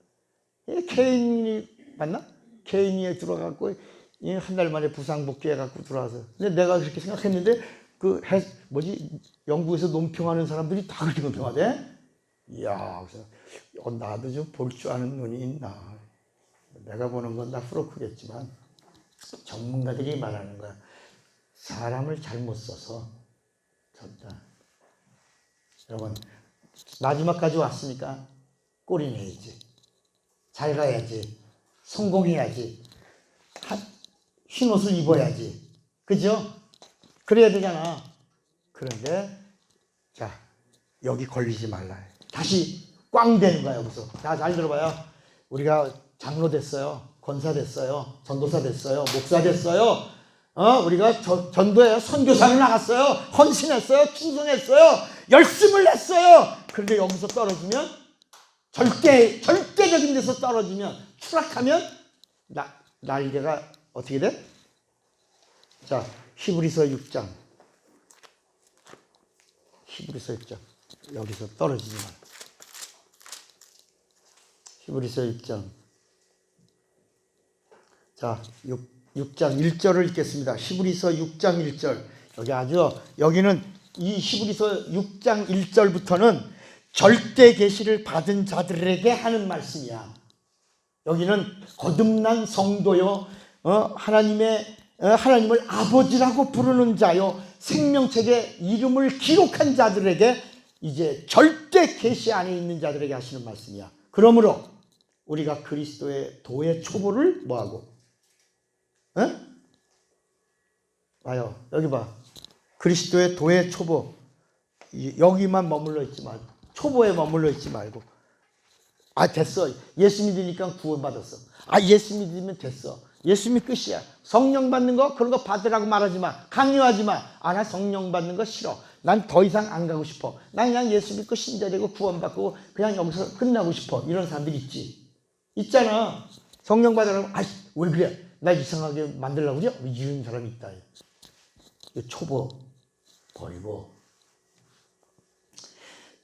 케인이 맞나? 케인이 들어갔고 한 달 만에 부상 복귀해갖고 들어와서. 근데 내가 그렇게 생각했는데 영국에서 논평하는 사람들이 다 그렇게 논평하대. 이야, 그래서 나도 좀 볼 줄 아는 눈이 있나. 내가 보는 건 다 프로크겠지만 전문가들이 말하는 거야. 사람을 잘못 써서 졌다. 여러분, 마지막까지 왔으니까 골이 내야지. 잘 가야지. 성공해야지. 흰 옷을 입어야지. 그죠? 그래야 되잖아. 그런데 자, 여기 걸리지 말라. 다시 꽝 되는 거야. 여기서. 자, 잘 들어봐요. 우리가 장로 됐어요. 권사 됐어요. 전도사 됐어요. 목사 됐어요. 우리가 전도해요. 선교사로 나갔어요. 헌신했어요. 충성했어요. 열심을 했어요. 그런데 여기서 떨어지면 절대적인 데서 떨어지면 추락하면 날개가 어떻게 돼? 자, 히브리서 6장. 히브리서 6장. 여기서 떨어지지 마. 히브리서 6장. 자, 6장 1절을 읽겠습니다. 히브리서 6장 1절. 여기는 이 히브리서 6장 1절부터는 절대 계시를 받은 자들에게 하는 말씀이야. 여기는 거듭난 성도요, 하나님을 아버지라고 부르는 자요, 생명책에 이름을 기록한 자들에게 이제 절대 계시 안에 있는 자들에게 하시는 말씀이야. 그러므로 우리가 그리스도의 도의 초보를 뭐하고? 봐요. 여기 봐. 그리스도의 도의 초보. 여기만 머물러 있지 말고, 초보에 머물러 있지 말고. 됐어. 예수 믿으니까 구원받았어. 예수 믿으면 됐어. 예수 믿 끝이야. 성령 받는 거 그런 거 받으라고 말하지 마. 강요하지 마. 나 성령 받는 거 싫어. 난 더 이상 안 가고 싶어. 난 그냥 예수 믿고 신자되고 구원받고 그냥 여기서 끝나고 싶어. 이런 사람들이 있잖아. 성령 받으라고. 왜 그래? 나 이상하게 만들려고 그래? 이런 사람이 있다. 초보 버리고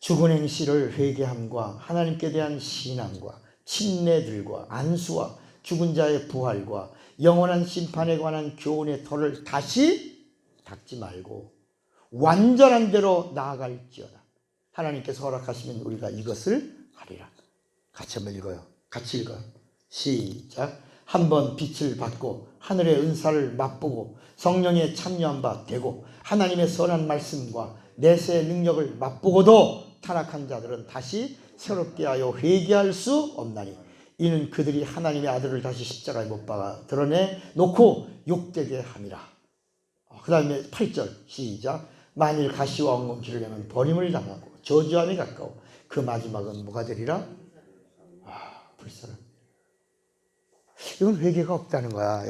죽은 행실을 회개함과 하나님께 대한 신앙과 침례들과 안수와 죽은 자의 부활과 영원한 심판에 관한 교훈의 털을 다시 닦지 말고 완전한 대로 나아갈지어다. 하나님께서 허락하시면 우리가 이것을 하리라. 같이 한번 읽어요. 같이 읽어요. 시작. 한번 빛을 받고 하늘의 은사를 맛보고 성령에 참여한 바 되고 하나님의 선한 말씀과 내세의 능력을 맛보고도 타락한 자들은 다시 새롭게 하여 회개할 수 없나니 이는 그들이 하나님의 아들을 다시 십자가에 못 박아 드러내 놓고 욕되게 함이라. 그 다음에 8절 시작. 만일 가시와 엉겅 기르려면 버림을 당하고 저주함에 가까워 그 마지막은 뭐가 되리라? 불쌍한. 이건 회개가 없다는 거야.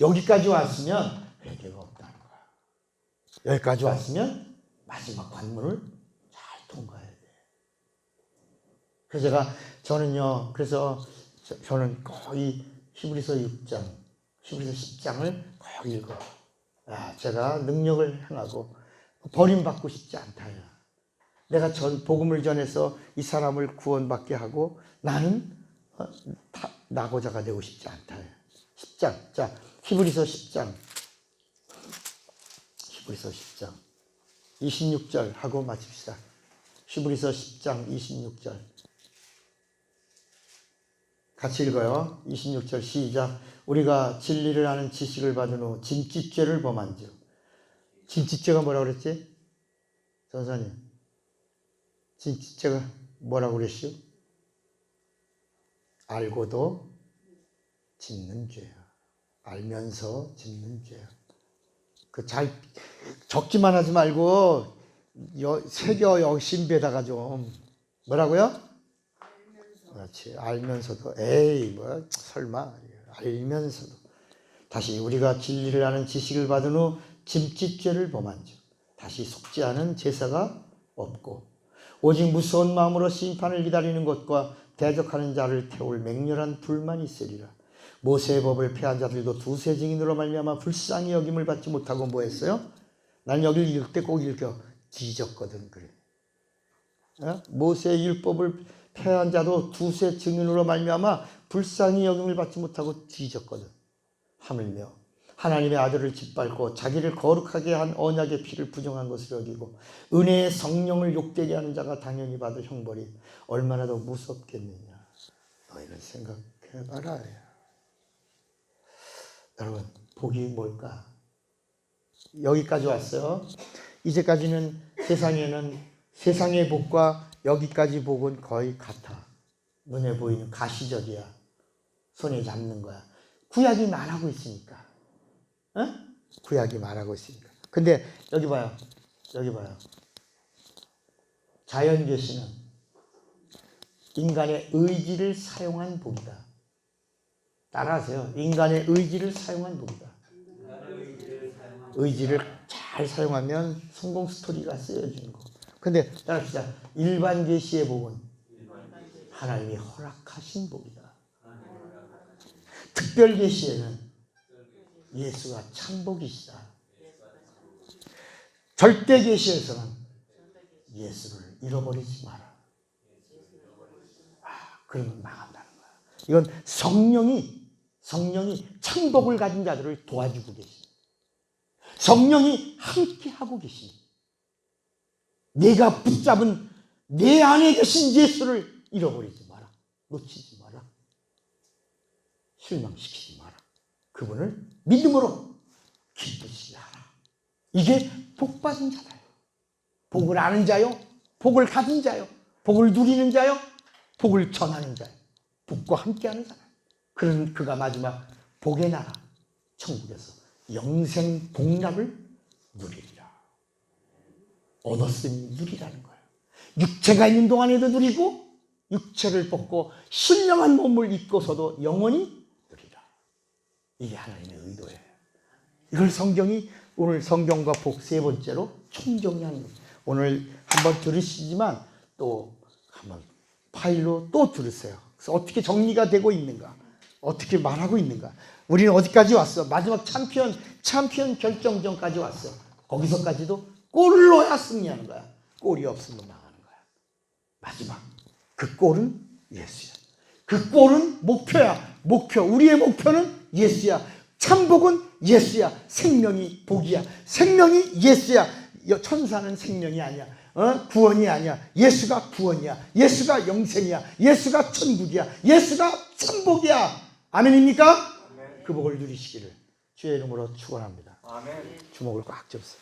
여기까지 왔으면 회개가 없다는 거야. 여기까지 왔으면 마지막 관문을 잘 통과해야 돼. 그래서 저는 거의 히브리서 6장, 히브리서 10장을 꼭 읽어. 제가 능력을 행하고 버림받고 싶지 않다. 내가 복음을 전해서 이 사람을 구원받게 하고 나는 낙오자가 되고 싶지 않다. 10장. 자, 히브리서 10장. 히브리서 10장. 26절 하고 마칩시다. 히브리서 10장 26절. 같이 읽어요. 26절 시작. 우리가 진리를 아는 지식을 받은 후 짐짓죄를 범한즉. 짐짓죄가 뭐라고 그랬지? 전사님. 짐짓죄가 뭐라고 그랬시오? 알고도 짓는 죄야. 알면서 짓는 죄야. 적기만 하지 말고 새겨 신배다가 좀 뭐라고요? 그렇지. 알면서도 에이 뭐 설마 알면서도 다시 우리가 진리를 아는 지식을 받은 후 짐짓죄를 범한즉 다시 속지 않은 제사가 없고 오직 무서운 마음으로 심판을 기다리는 것과 대적하는 자를 태울 맹렬한 불만이 있으리라. 모세의 법을 폐한 자들도 두세 증인으로 말미암아 불쌍히 여김을 받지 못하고 뭐 했어요? 난 여기를 읽을 때 꼭 읽어. 뒤졌거든. 그래. 모세의 율법을 폐한 자도 두세 증인으로 말미암아 불쌍히 여김을 받지 못하고 뒤졌거든. 하물며 하나님의 아들을 짓밟고 자기를 거룩하게 한 언약의 피를 부정한 것을 여기고 은혜의 성령을 욕되게 하는 자가 당연히 받을 형벌이 얼마나 더 무섭겠느냐. 너희는 생각해봐라. 여러분, 복이 뭘까? 여기까지 왔어요. 이제까지는 세상에는 세상의 복과 여기까지 복은 거의 같아. 눈에 보이는 가시적이야. 손에 잡는 거야. 구약이 말하고 있으니까. 구약이 말하고 있으니까. 근데 여기 봐요. 여기 봐요. 자연계시는 인간의 의지를 사용한 복이다. 따라하세요. 인간의 의지를 사용한 복이다. 의지를 잘 사용하면 성공 스토리가 쓰여지는 거. 근데 따라합시다. 일반 계시의 복은 하나님이 허락하신 복이다. 특별 계시에는 예수가 참복이시다. 절대 계시에서는 예수를 잃어버리지 마라. 그러면 망한다는 거야. 이건 성령이 참복을 가진 자들을 도와주고 계십니다. 성령이 함께하고 계십니다. 내가 붙잡은 내 안에 계신 예수를 잃어버리지 마라. 놓치지 마라. 실망시키지 마라. 그분을 믿음으로 기쁘시게 하라. 이게 복받은 자다요. 복을 아는 자요. 복을 가진 자요. 복을 누리는 자요. 복을 전하는 자요. 복과 함께하는 자요. 그런 그가 마지막 복의 나라 천국에서 영생 복락을 누리리라. 얻었으니 누리라는 거예요. 육체가 있는 동안에도 누리고 육체를 벗고 신령한 몸을 입고서도 영원히 누리라. 이게 하나님의 의도예요. 이걸 성경이 오늘 성경과 복 세 번째로 총정리하는 거예요. 오늘 한번 들으시지만 또 한번 파일로 또 들으세요. 그래서 어떻게 정리가 되고 있는가? 어떻게 말하고 있는가? 우리는 어디까지 왔어? 마지막 챔피언 결정전까지 왔어. 거기서까지도 골을 넣어야 승리하는 거야. 골이 없으면 망하는 거야. 마지막 그 골은 예수야. 그 골은 목표야. 우리의 목표는 예수야. 참복은 예수야. 생명이 복이야. 생명이 예수야. 천사는 생명이 아니야. 구원이 아니야. 예수가 구원이야. 예수가 영생이야. 예수가 천국이야. 예수가 참복이야. 아멘입니까? 아멘. 그 복을 누리시기를 주의 이름으로 축원합니다. 아멘. 주먹을 꽉 잡으세요.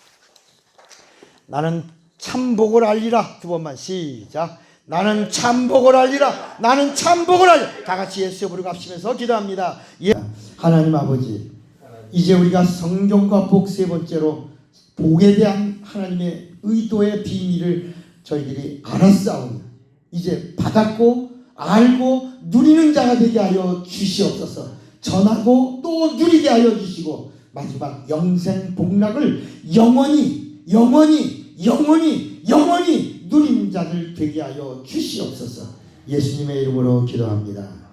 나는 참복을 알리라. 두 번만 시작. 나는 참복을 알리라. 나는 참복을 알리라. 다 같이 예수의 부르고 합시면서 기도합니다. 하나님 아버지, 이제 우리가 성경과 복 세 번째로 복에 대한 하나님의 의도의 비밀을 저희들이 알았사오니 이제 받았고 알고 누리는 자가 되게 하여 주시옵소서. 전하고 또 누리게 하여 주시고 마지막 영생 복락을 영원히 누리는 자들 되게 하여 주시옵소서. 예수님의 이름으로 기도합니다.